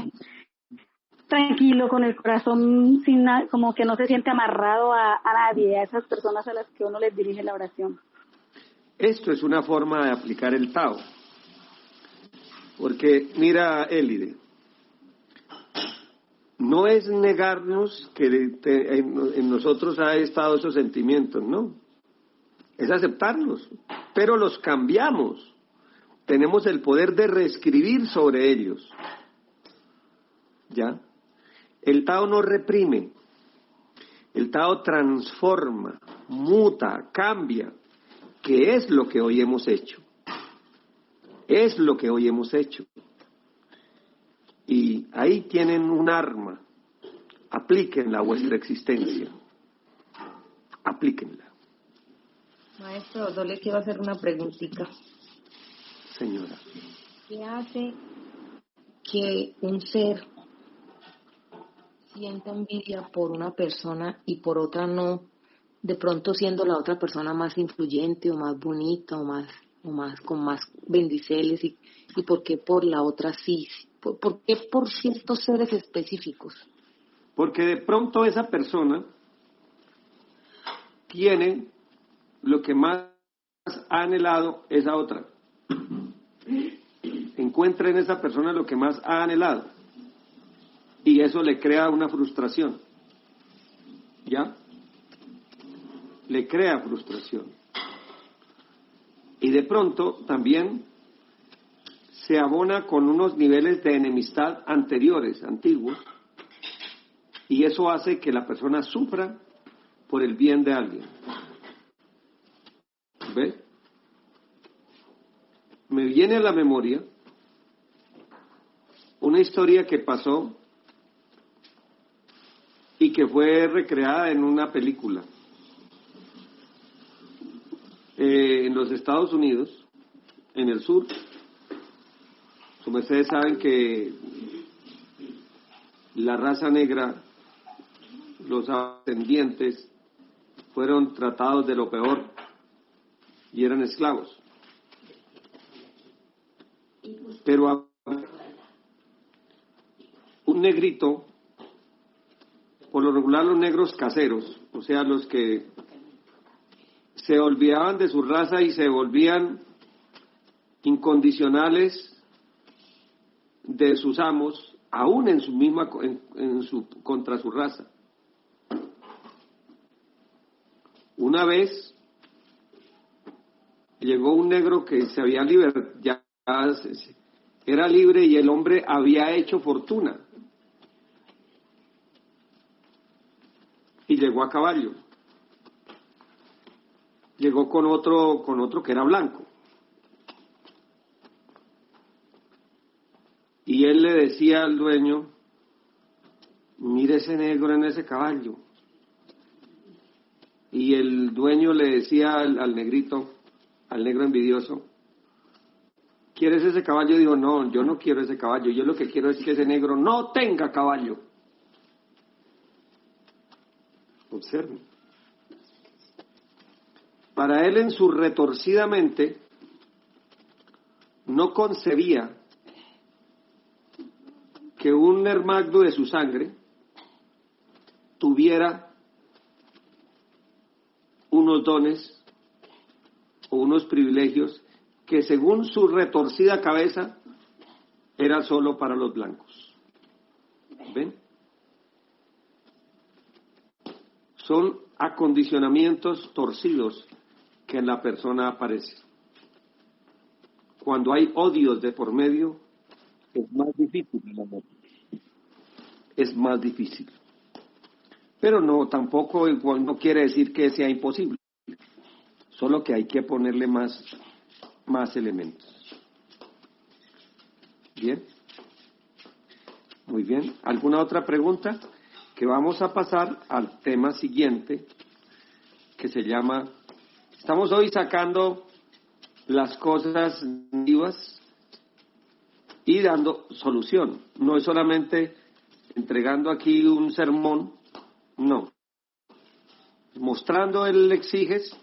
tranquilo, con el corazón como que no se siente amarrado a nadie, a esas personas a las que uno les dirige la oración. Esto es una forma de aplicar el Tao. Porque, mira, Élide, no es negarnos que en nosotros ha estado esos sentimientos, no. Es aceptarlos, pero los cambiamos. Tenemos el poder de reescribir sobre ellos. ¿Ya? El Tao no reprime. El Tao transforma, muta, cambia, que es lo que hoy hemos hecho. Es lo que hoy hemos hecho. Y ahí tienen un arma. Aplíquenla a vuestra existencia. Aplíquenla. Maestro, yo le quiero hacer una preguntita. Señora. ¿Qué hace que un ser sienta envidia por una persona y por otra no? De pronto siendo la otra persona más influyente o más bonita o más con más bendiceles y por qué por la otra sí. ¿Por qué por ciertos seres específicos? Porque de pronto esa persona tiene lo que más ha anhelado esa otra. Encuentra en esa persona lo que más ha anhelado. Y eso le crea una frustración. ¿Ya? Le crea frustración. Y de pronto también se abona con unos niveles de enemistad anteriores, antiguos, y eso hace que la persona sufra por el bien de alguien. ¿Ve? Me viene a la memoria una historia que pasó y que fue recreada en una película. En los Estados Unidos, en el sur, como ustedes saben que la raza negra, los ascendientes, fueron tratados de lo peor y eran esclavos. Pero un negrito, por lo regular los negros caseros, o sea, los que se olvidaban de su raza y se volvían incondicionales de sus amos, aún en su misma contra su raza. Una vez llegó un negro que se había ya era libre y el hombre había hecho fortuna y llegó a caballo. Llegó con otro que era blanco. Y él le decía al dueño, mire ese negro en ese caballo. Y el dueño le decía al negrito, al negro envidioso, ¿quieres ese caballo? Dijo, no, yo no quiero ese caballo, yo lo que quiero es que ese negro no tenga caballo. Observen. Para él en su retorcida mente no concebía que un hermagno de su sangre tuviera unos dones o unos privilegios que según su retorcida cabeza era solo para los blancos. ¿Ven? Son acondicionamientos torcidos que en la persona aparecen. Cuando hay odios de por medio, es más difícil el amor. Es más difícil. Pero no, tampoco no quiere decir que sea imposible. Solo que hay que ponerle más elementos. ¿Bien? Muy bien. ¿Alguna otra pregunta? Que vamos a pasar al tema siguiente, que se llama... Estamos hoy sacando las cosas negativas y dando solución. No es solamente entregando aquí un sermón, no. Mostrando el exiges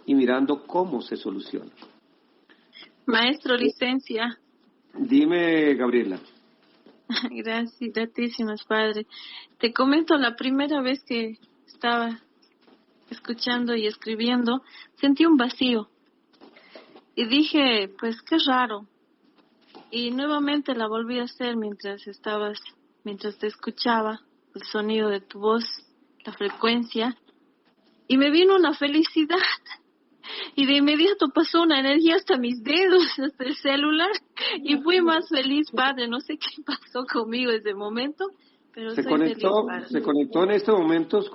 y mirando cómo se soluciona. Maestro, licencia. Dime, Gabriela. Gracias, gratísimas, Padre. Te comento, la primera vez que estaba escuchando y escribiendo, sentí un vacío. Y dije, pues qué raro. Y nuevamente la volví a hacer mientras te escuchaba, el sonido de tu voz, la frecuencia. Y me vino una felicidad. Y de inmediato pasó una energía hasta mis dedos, hasta el celular. Y fui más feliz, Padre. No sé qué pasó conmigo en ese momento, pero se conectó en estos momentos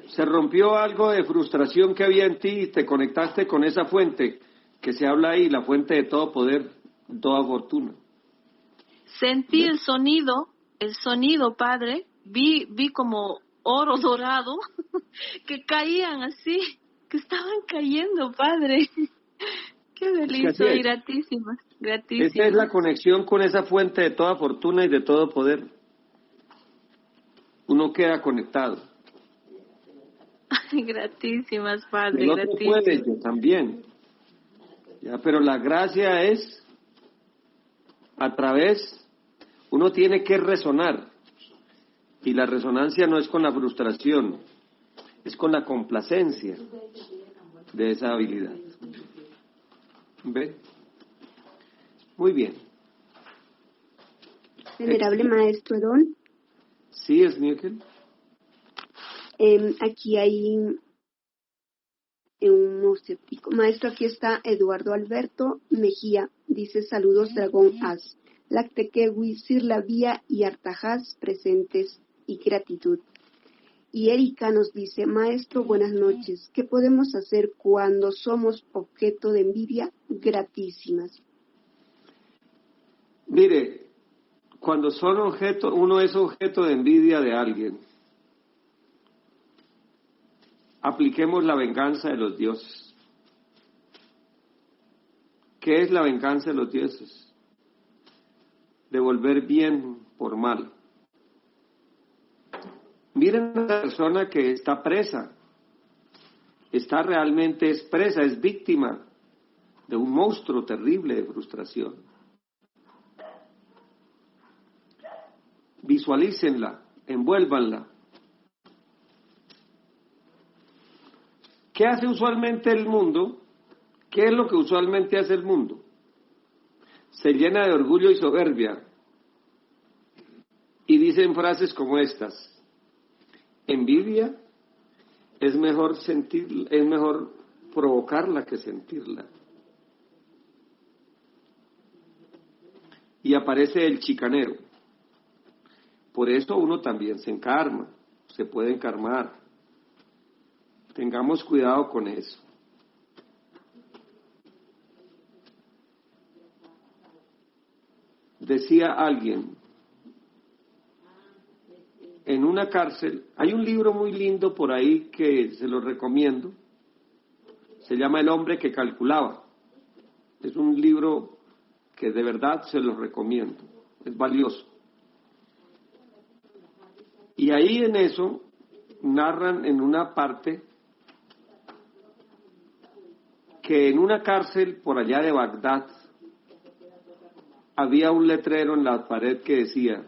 se rompió algo de frustración que había en ti y te conectaste con esa fuente que se habla ahí, la fuente de todo poder, toda fortuna. Sentí el sonido, Padre. Vi como oro dorado que caían así que estaban cayendo, Padre. Qué delicia, y gratísimas, gratísimas. Esta es la conexión con esa fuente de toda fortuna y de todo poder. Uno queda conectado. Ay, gratísimas, Padre, El otro gratísimas. puede, yo también. Ya, pero la gracia es a través, uno tiene que resonar. Y la resonancia no es con la frustración, es con la complacencia de esa habilidad. ¿Ve? Muy bien. Venerable Maestro Edón. Sí, es Níquel. Aquí hay un escéptico. Maestro, aquí está Eduardo Alberto Mejía. Dice, saludos Dragón As. Lactequewi, Sirla Vía y Artajas presentes y gratitud. Y Erika nos dice, Maestro, buenas noches. ¿Qué podemos hacer cuando somos objeto de envidia? Gratísimas. Mire, cuando uno es objeto de envidia de alguien, apliquemos la venganza de los dioses. ¿Qué es la venganza de los dioses? Devolver bien por mal. Miren a la persona que está presa, es presa, es víctima de un monstruo terrible de frustración. Visualícenla, envuélvanla. ¿Qué hace usualmente el mundo? ¿Qué es lo que usualmente hace el mundo? Se llena de orgullo y soberbia y dicen frases como estas: envidia es mejor provocarla que sentirla. Y aparece el chicanero. Por eso uno también se encarma, se puede encarmar. Tengamos cuidado con eso. Decía alguien, en una cárcel, hay un libro muy lindo por ahí que se lo recomiendo, se llama El hombre que calculaba. Es un libro que de verdad se lo recomiendo, es valioso. Y ahí en eso narran en una parte que en una cárcel por allá de Bagdad había un letrero en la pared que decía: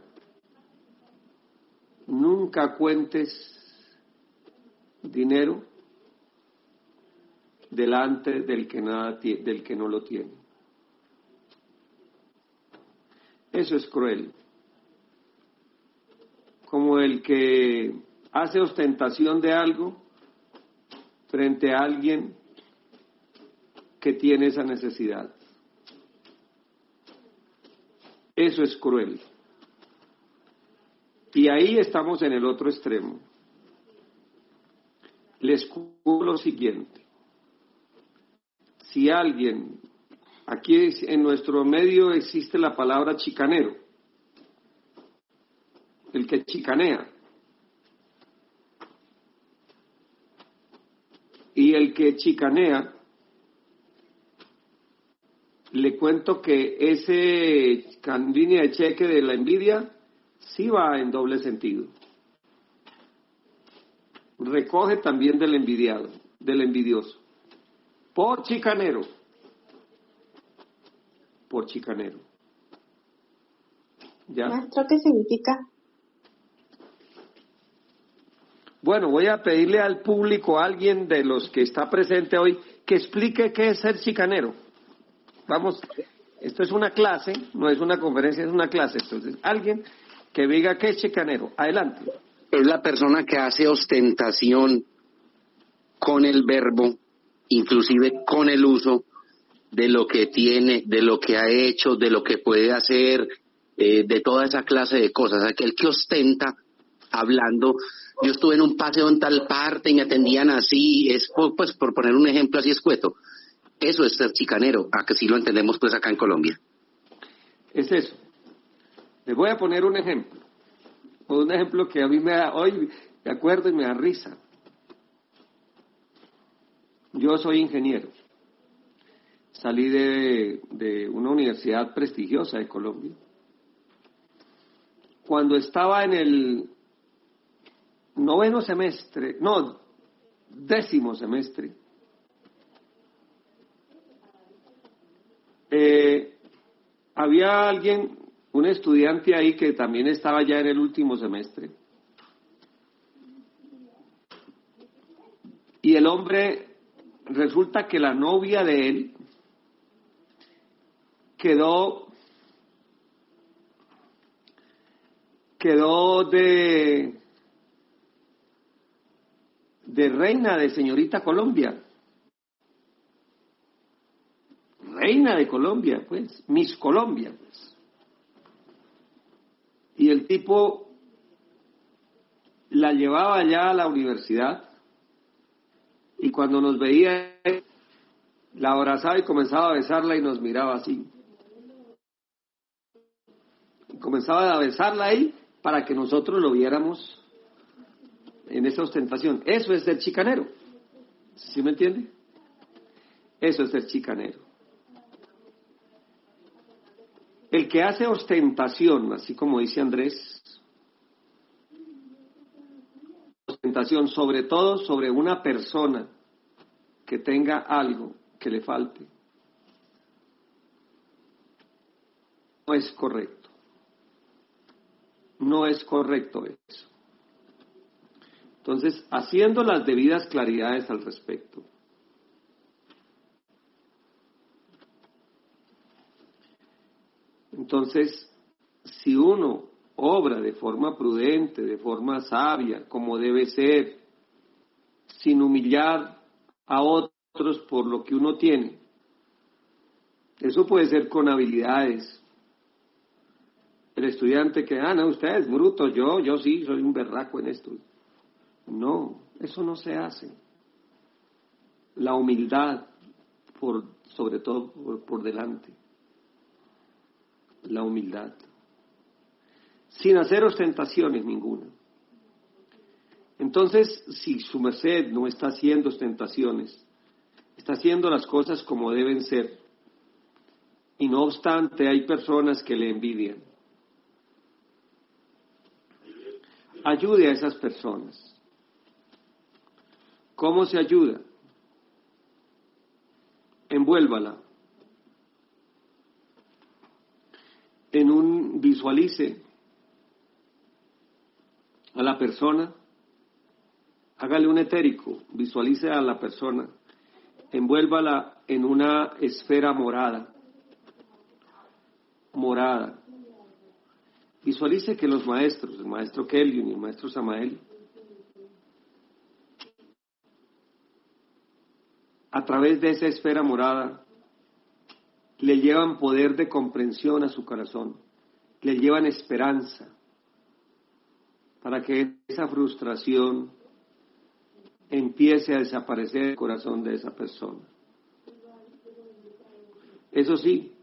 nunca cuentes dinero delante del que no lo tiene. Eso es cruel. Como el que hace ostentación de algo frente a alguien que tiene esa necesidad. Eso es cruel. Y ahí estamos en el otro extremo. Les cuento lo siguiente. Si alguien, aquí en nuestro medio existe la palabra chicanero, el que chicanea. Y el que chicanea, le cuento que ese línea de cheque de la envidia sí va en doble sentido. Recoge también del envidiado, del envidioso. Por chicanero. Por chicanero. ¿Ya? Maestro, ¿qué significa? Bueno, voy a pedirle al público, a alguien de los que está presente hoy, que explique qué es ser chicanero. Vamos, esto es una clase, no es una conferencia, es una clase. Entonces, alguien que diga qué es chicanero. Adelante. Es la persona que hace ostentación con el verbo, inclusive con el uso de lo que tiene, de lo que ha hecho, de lo que puede hacer, de toda esa clase de cosas. Aquel que ostenta hablando, yo estuve en un paseo en tal parte y me atendían así, es pues por poner un ejemplo así escueto. Eso es ser chicanero, a que sí lo entendemos pues acá en Colombia. Es eso. Les voy a poner un ejemplo. Un ejemplo que a mí hoy me acuerdo y me da risa. Yo soy ingeniero. Salí de una universidad prestigiosa de Colombia. Cuando estaba en el 10º semestre, había un estudiante ahí que también estaba ya en el último semestre. Y el hombre, resulta que la novia de él quedó de reina, de señorita Colombia. Reina de Colombia, pues, Miss Colombia, pues. Y el tipo la llevaba allá a la universidad y cuando nos veía, la abrazaba y comenzaba a besarla y nos miraba así. Y comenzaba a besarla ahí para que nosotros lo viéramos en esa ostentación. Eso es ser chicanero. ¿Sí me entiende? Eso es ser chicanero. El que hace ostentación, así como dice Andrés, ostentación sobre todo sobre una persona que tenga algo que le falte, no es correcto. No es correcto eso. Entonces, haciendo las debidas claridades al respecto, entonces, si uno obra de forma prudente, de forma sabia, como debe ser, sin humillar a otros por lo que uno tiene, eso puede ser con habilidades. El estudiante que, no, usted es bruto, yo sí, soy un berraco en esto. No, eso no se hace. La humildad, sobre todo por delante. La humildad. Sin hacer ostentaciones ninguna. Entonces, si su merced no está haciendo ostentaciones, está haciendo las cosas como deben ser, y no obstante hay personas que le envidian, ayude a esas personas. ¿Cómo se ayuda? Envuélvala. Visualice a la persona, hágale un etérico, visualice a la persona, envuélvala en una esfera morada. Visualice que los maestros, el maestro Kelvin y el maestro Samael, a través de esa esfera morada, le llevan poder de comprensión a su corazón, le llevan esperanza, para que esa frustración empiece a desaparecer del corazón de esa persona. Eso sí,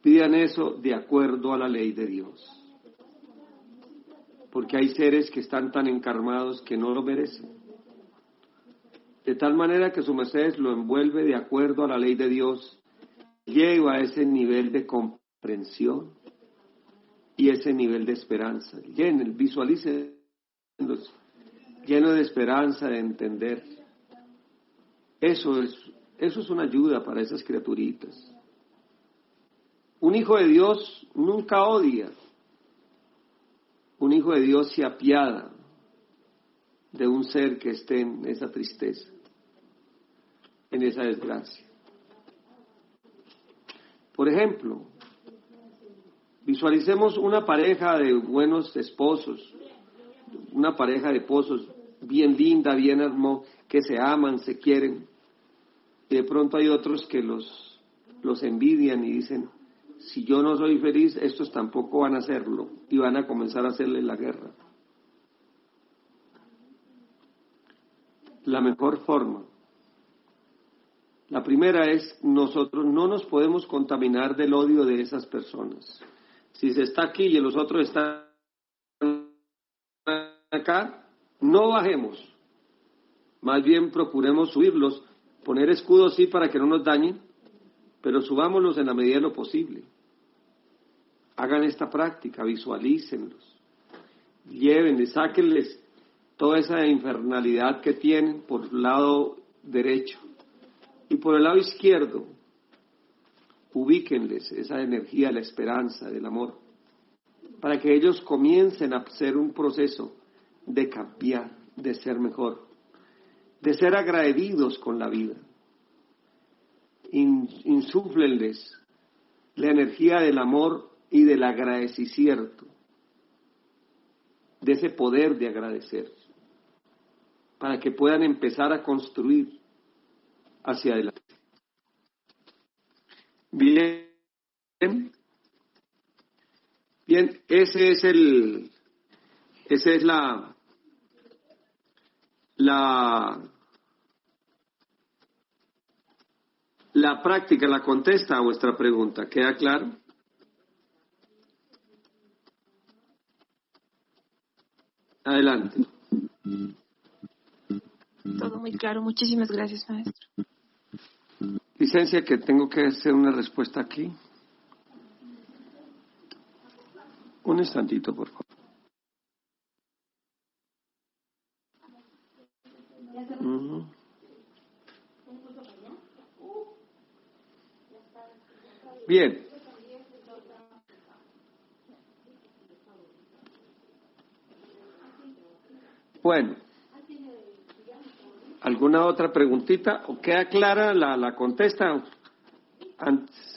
pidan eso de acuerdo a la ley de Dios, porque hay seres que están tan encarmados que no lo merecen. De tal manera que su merced lo envuelve de acuerdo a la ley de Dios, lleva a ese nivel de comprensión y ese nivel de esperanza. Visualice lleno de esperanza, de entender. Eso es una ayuda para esas criaturitas. Un hijo de Dios nunca odia. Un hijo de Dios se apiada de un ser que esté en esa tristeza, en esa desgracia. Por ejemplo, visualicemos una pareja de buenos esposos, una pareja de esposos bien linda, bien hermosa, que se aman, se quieren, y de pronto hay otros que los envidian y dicen, si yo no soy feliz, estos tampoco van a hacerlo, y van a comenzar a hacerle la guerra. La mejor forma, la primera es, nosotros no nos podemos contaminar del odio de esas personas. Si se está aquí y los otros están acá, no bajemos, más bien procuremos subirlos Poner escudos sí para que no nos dañen, pero subámoslos en la medida de lo posible. Hagan esta práctica, visualícenlos, llévenles, sáquenles toda esa infernalidad que tienen por el lado derecho y por el lado izquierdo, ubíquenles esa energía, la esperanza, del amor, para que ellos comiencen a hacer un proceso de cambiar, de ser mejor, de ser agradecidos con la vida. Insúflenles la energía del amor y del agradecimiento, de ese poder de agradecer, para que puedan empezar a construir hacia adelante. Bien, esa es la práctica, la contesta a vuestra pregunta. ¿Queda claro? Adelante. Todo muy claro. Muchísimas gracias, maestro. Licencia, que tengo que hacer una respuesta aquí. Un instantito, por favor. Bien. Bueno. ¿Alguna otra preguntita? ¿O queda clara la contesta?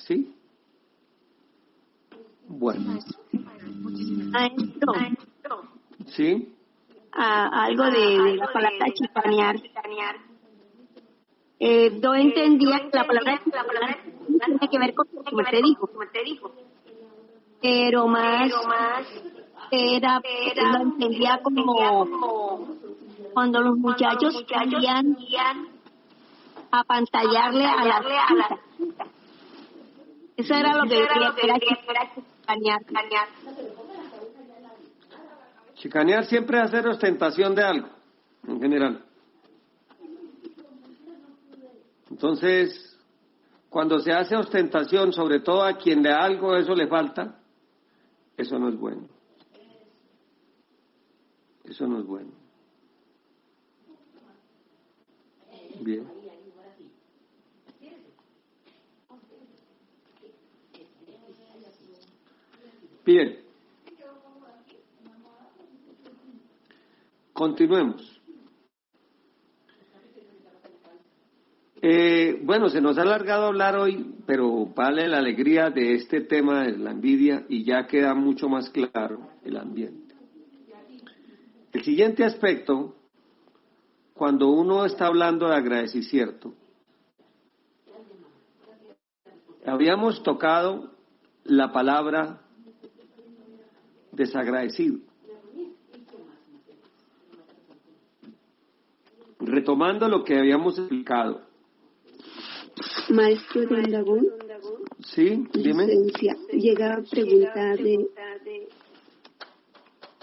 ¿Sí? Bueno. Maestro, ¿Sí? algo de la palabra chicanear. Yo entendía que la palabra tiene que ver con como te dijo, pero más era, lo entendía como cuando los muchachos querían apantallarle a la chica. Eso era lo que yo quería, era chicanear. Chicanear siempre es hacer ostentación de algo, en general. Entonces, cuando se hace ostentación, sobre todo a quien de algo eso le falta, eso no es bueno. Eso no es bueno. Bien. Bien. Continuemos. Bueno, se nos ha alargado hablar hoy, pero vale la alegría de este tema de la envidia y ya queda mucho más claro el ambiente. El siguiente aspecto, cuando uno está hablando de agradecimiento, habíamos tocado la palabra desagradecido. Retomando lo que habíamos explicado. Maestro de Ondagón. Sí, dime. Licencia, llega a preguntar de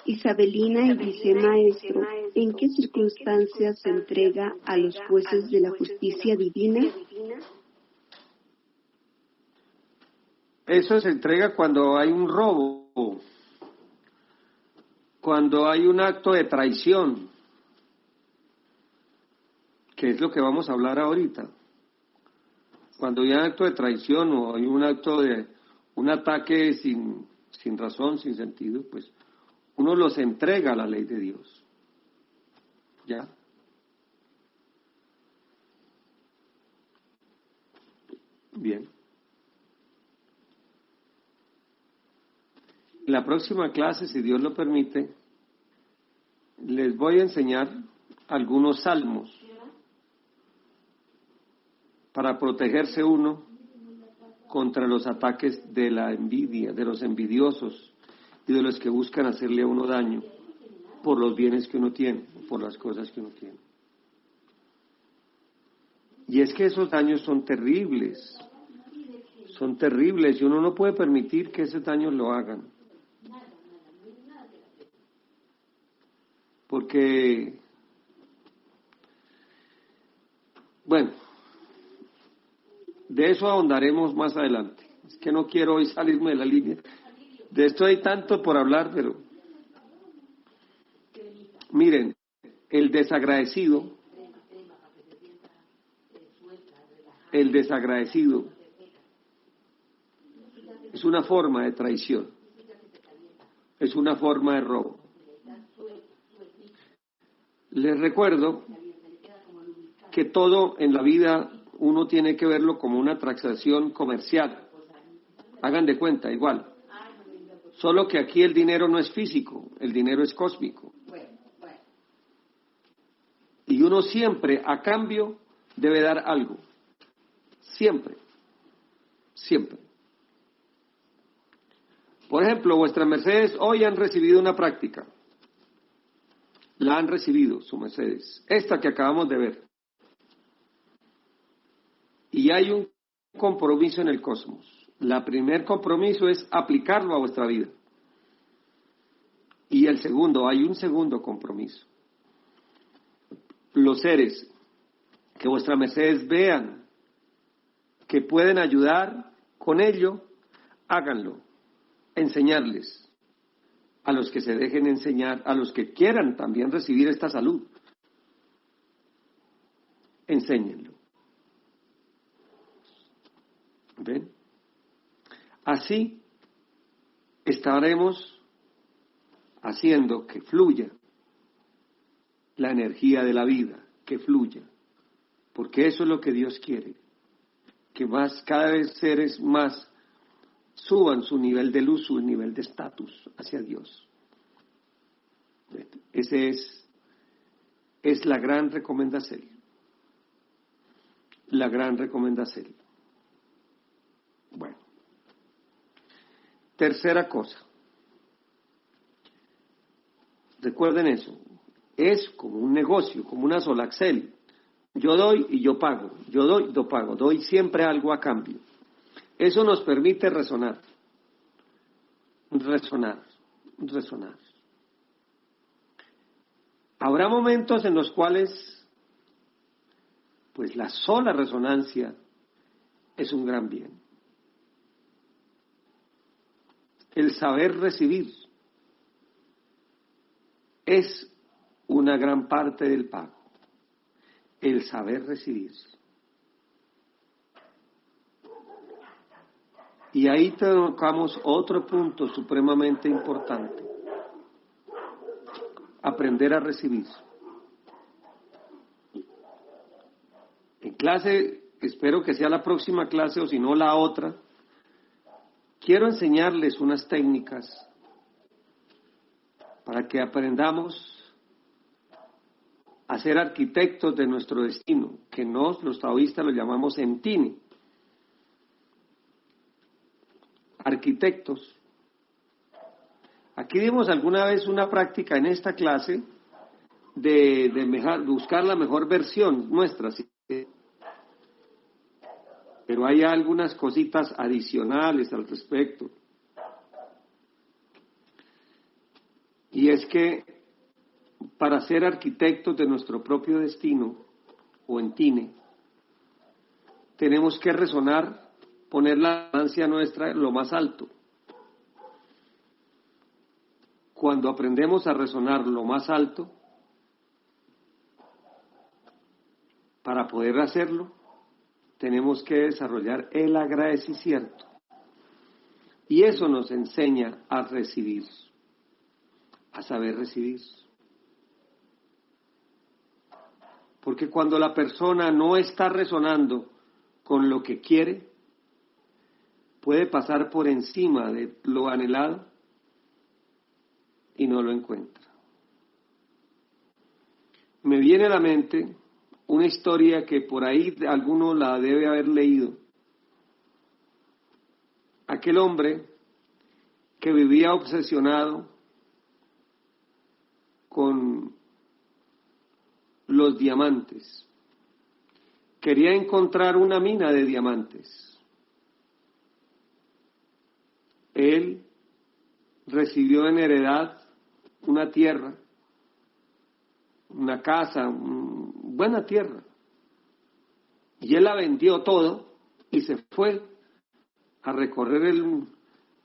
Isabelina y dice, maestro, ¿en qué circunstancias se entrega a los jueces de la justicia divina? Eso se entrega cuando hay un robo, cuando hay un acto de traición, que es lo que vamos a hablar ahorita. Cuando hay un acto de traición o hay un acto de un ataque sin razón, sin sentido, pues uno los entrega a la ley de Dios. ¿Ya? Bien. En la próxima clase, si Dios lo permite, les voy a enseñar algunos salmos para protegerse uno contra los ataques de la envidia, de los envidiosos y de los que buscan hacerle a uno daño por los bienes que uno tiene, por las cosas que uno tiene. Y es que esos daños son terribles y uno no puede permitir que esos daños lo hagan. Porque, bueno, De eso ahondaremos más adelante. Es que no quiero hoy salirme de la línea. De esto hay tanto por hablar, pero miren, el desagradecido es una forma de traición, es una forma de robo. Les recuerdo que todo en la vida uno tiene que verlo como una transacción comercial. Hagan de cuenta, igual. Solo que aquí el dinero no es físico, el dinero es cósmico. Y uno siempre, a cambio, debe dar algo. Siempre. Siempre. Por ejemplo, vuestras mercedes hoy han recibido una práctica. La han recibido, su mercedes. Esta que acabamos de ver. Y hay un compromiso en el cosmos. El primer compromiso es aplicarlo a vuestra vida. Y el segundo, hay un segundo compromiso. Los seres que vuestras mercedes vean que pueden ayudar con ello, háganlo. Enseñarles. A los que se dejen enseñar, a los que quieran también recibir esta salud. Enséñenlo. ¿Ven? Así estaremos haciendo que fluya la energía de la vida, que fluya, porque eso es lo que Dios quiere, que más, cada vez seres más suban su nivel de luz, su nivel de estatus hacia Dios. Ese es la gran recomendación. La gran recomendación. Bueno. Tercera cosa. Recuerden eso. Es como un negocio, como una sola Excel. Yo doy y yo pago. Yo doy y yo pago. Doy siempre algo a cambio. Eso nos permite resonar. Habrá momentos en los cuales, pues la sola resonancia es un gran bien. El saber recibir es una gran parte del pago. El saber recibir. Y ahí tocamos otro punto supremamente importante. Aprender a recibir. En clase, espero que sea la próxima clase o si no la otra, quiero enseñarles unas técnicas para que aprendamos a ser arquitectos de nuestro destino, que los taoístas lo llamamos entine. Arquitectos. Aquí dimos alguna vez una práctica en esta clase de buscar la mejor versión nuestra, ¿sí? Pero hay algunas cositas adicionales al respecto. Y es que para ser arquitectos de nuestro propio destino, o entine, tenemos que resonar, poner la ganancia nuestra lo más alto. Cuando aprendemos a resonar lo más alto, para poder hacerlo, tenemos que desarrollar el agradecimiento. Y eso nos enseña a recibir, a saber recibir. Porque cuando la persona no está resonando con lo que quiere, puede pasar por encima de lo anhelado y no lo encuentra. Me viene a la mente una historia que por ahí alguno la debe haber leído. Aquel hombre que vivía obsesionado con los diamantes. Quería encontrar una mina de diamantes. Él recibió en heredad una tierra, una casa, buena tierra. Y él la vendió todo y se fue a recorrer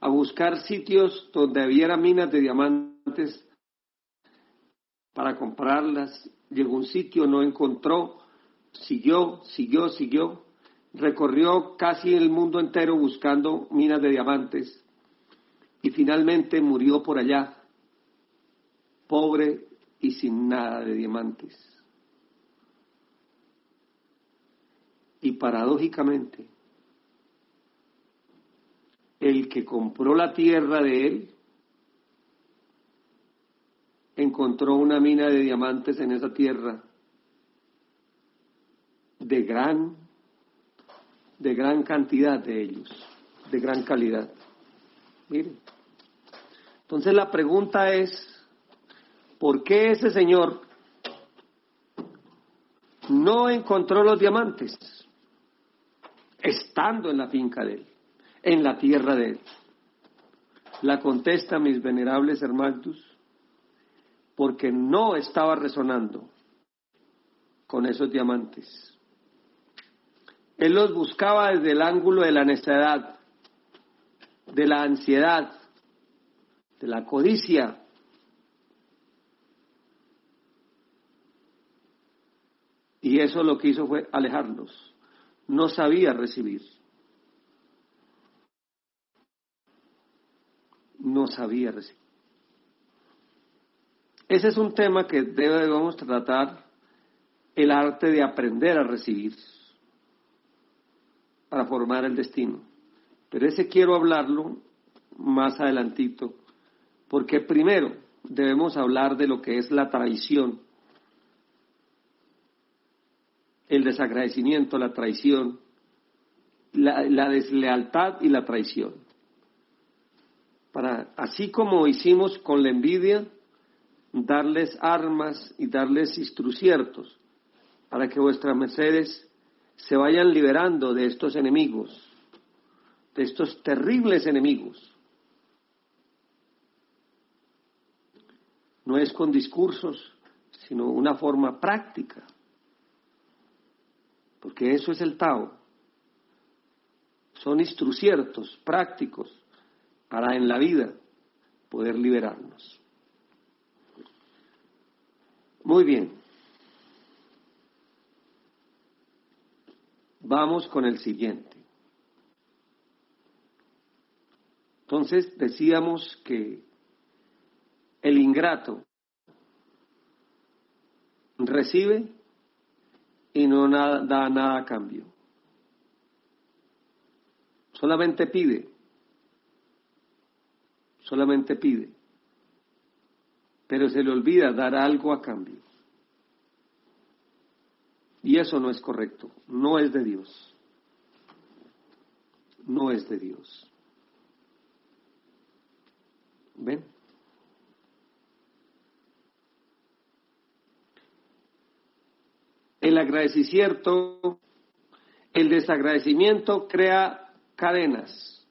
a buscar sitios donde hubiera minas de diamantes para comprarlas. Llegó a un sitio, no encontró, siguió, recorrió casi el mundo entero buscando minas de diamantes y finalmente murió por allá, pobre y sin nada de diamantes. Y paradójicamente, el que compró la tierra de él encontró una mina de diamantes en esa tierra de gran cantidad de ellos, de gran calidad. Miren. Entonces la pregunta es, ¿por qué ese señor no encontró los diamantes estando en la finca de él, en la tierra de él? La contesta, mis venerables hermanos, porque no estaba resonando con esos diamantes. Él los buscaba desde el ángulo de la necedad, de la ansiedad, de la codicia. Y eso lo que hizo fue alejarlos. No sabía recibir. No sabía recibir. Ese es un tema que debemos tratar, el arte de aprender a recibir para formar el destino. Pero ese quiero hablarlo más adelantito, porque primero debemos hablar de lo que es la traición, el desagradecimiento, la traición, la deslealtad y la traición. Para, así como hicimos con la envidia, darles armas y darles instruciertos para que vuestras mercedes se vayan liberando de estos enemigos, de estos terribles enemigos. No es con discursos, sino una forma práctica, porque eso es el Tao. Son instruciertos prácticos para en la vida poder liberarnos. Muy bien. Vamos con el siguiente. Entonces decíamos que el ingrato recibe y no da nada a cambio. Solamente pide. Pero se le olvida dar algo a cambio. Y eso no es correcto, no es de Dios. No es de Dios. ¿Ven? El agradecimiento, el desagradecimiento crea cadenas.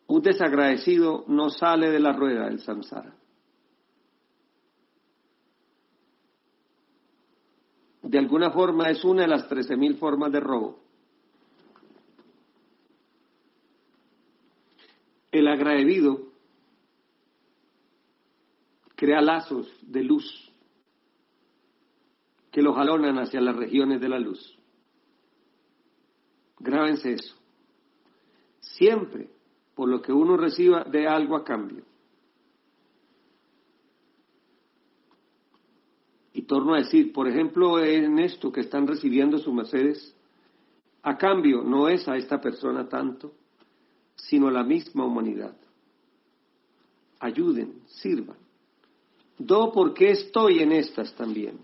Un desagradecido no sale de la rueda del samsara. De alguna forma es una de las 13.000 formas de robo. El agradecido crea lazos de luz que lo jalonan hacia las regiones de la luz. Grábense eso. Siempre, por lo que uno reciba, dé algo a cambio. Y torno a decir, por ejemplo, en esto que están recibiendo sus mercedes, a cambio no es a esta persona tanto, sino a la misma humanidad. Ayuden, sirvan. Porque estoy en estas también.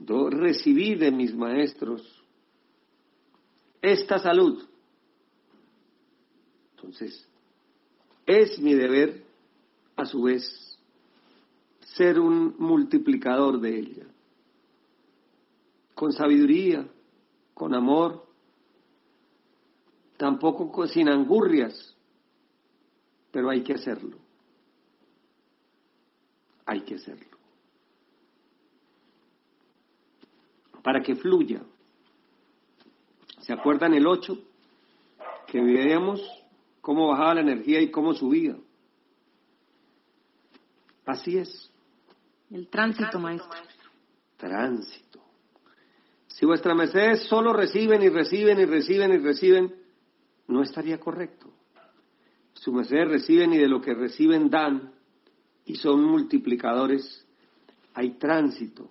Recibí de mis maestros esta salud. Entonces, es mi deber, a su vez, ser un multiplicador de ella, con sabiduría, con amor, tampoco sin angurrias, pero hay que hacerlo. Hay que hacerlo. Para que fluya. ¿Se acuerdan el 8? Que veíamos cómo bajaba la energía y cómo subía. Así es. El tránsito, maestro. Tránsito. Si vuestras mercedes solo reciben y reciben y reciben y reciben, no estaría correcto. Sus mercedes reciben y de lo que reciben dan y son multiplicadores. Hay tránsito.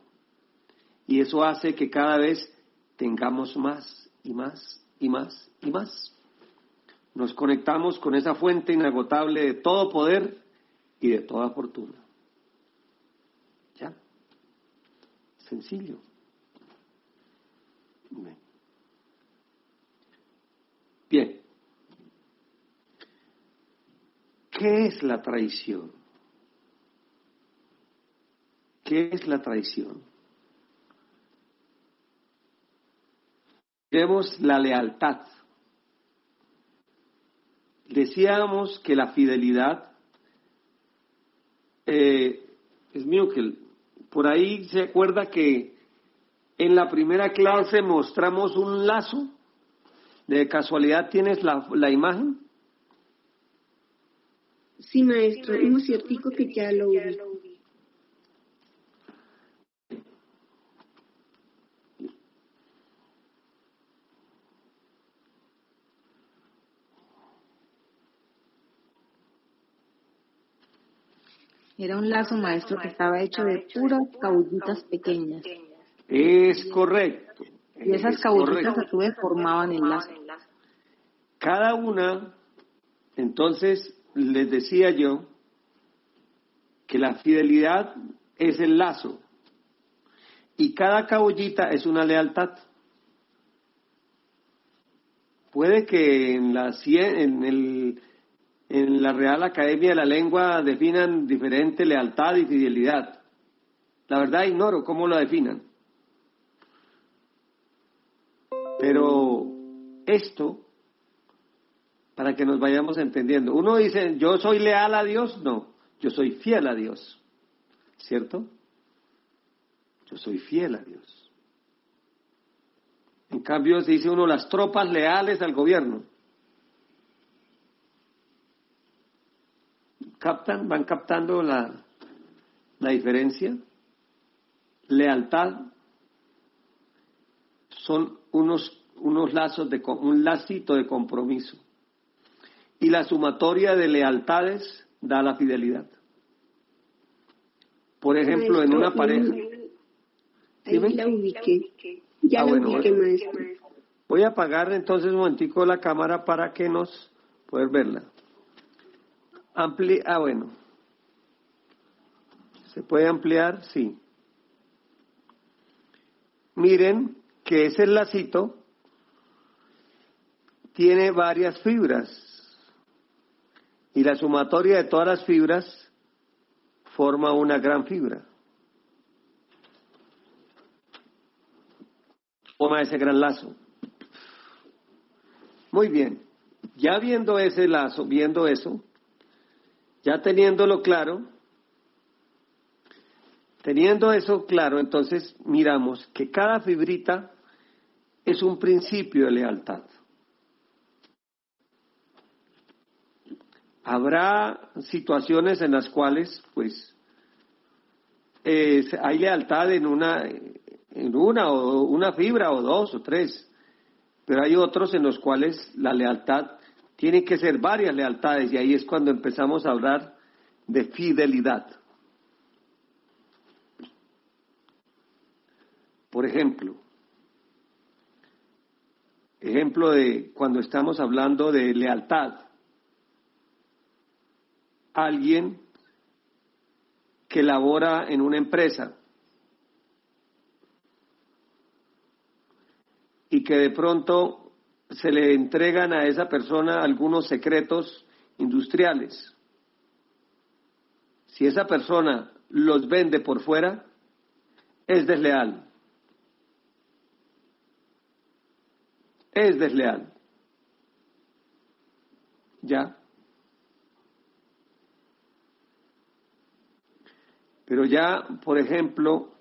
Y eso hace que cada vez tengamos más y más y más y más. Nos conectamos con esa fuente inagotable de todo poder y de toda fortuna. ¿Ya? Sencillo. Bien. ¿Qué es la traición? ¿Qué es la traición? Vemos la lealtad. Decíamos que la fidelidad, es mío que por ahí se acuerda que en la primera clase mostramos un lazo. ¿De casualidad tienes la imagen? Sí, maestro, un ciertico que ya lo vi. Era un lazo, maestro, que estaba hecho de puras cabullitas pequeñas. Es correcto. Y esas cabullitas a su vez formaban el lazo. Cada una, entonces, les decía yo, que la fidelidad es el lazo y cada cabullita es una lealtad. Puede que en la Real Academia de la Lengua definan diferente lealtad y fidelidad. La verdad ignoro cómo lo definan. Pero esto, para que nos vayamos entendiendo. Uno dice, ¿yo soy leal a Dios? No, yo soy fiel a Dios. ¿Cierto? Yo soy fiel a Dios. En cambio, se dice uno, las tropas leales al gobierno. ¿Captan? ¿Van captando la diferencia? Lealtad son unos lazos un lacito de compromiso. Y la sumatoria de lealtades da la fidelidad. Por ejemplo, maestro, en una pareja. Ahí la ubiqué. Ya la ubiqué, maestro. Voy a apagar entonces un momentico la cámara para que nos poder verla. Bueno. ¿Se puede ampliar? Sí. Miren que ese lacito tiene varias fibras y la sumatoria de todas las fibras forma una gran fibra. Forma ese gran lazo. Muy bien. Ya viendo ese lazo, viendo eso, ya teniendo eso claro, entonces miramos que cada fibrita es un principio de lealtad. Habrá situaciones en las cuales, pues, hay lealtad en una o una fibra o dos o tres, pero hay otros en los cuales la lealtad tiene que ser varias lealtades y ahí es cuando empezamos a hablar de fidelidad. Por ejemplo de cuando estamos hablando de lealtad, alguien que labora en una empresa y que de pronto se le entregan a esa persona algunos secretos industriales. Si esa persona los vende por fuera, es desleal. Es desleal. ¿Ya? Pero ya, por ejemplo,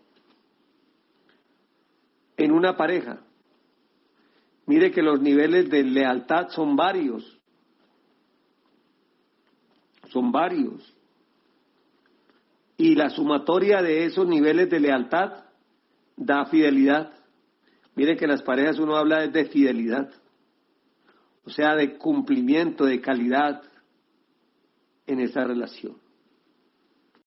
en una pareja, Mire que los niveles de lealtad son varios. Son varios. Y la sumatoria de esos niveles de lealtad da fidelidad. Mire que las parejas uno habla de fidelidad. O sea, de cumplimiento, de calidad en esa relación.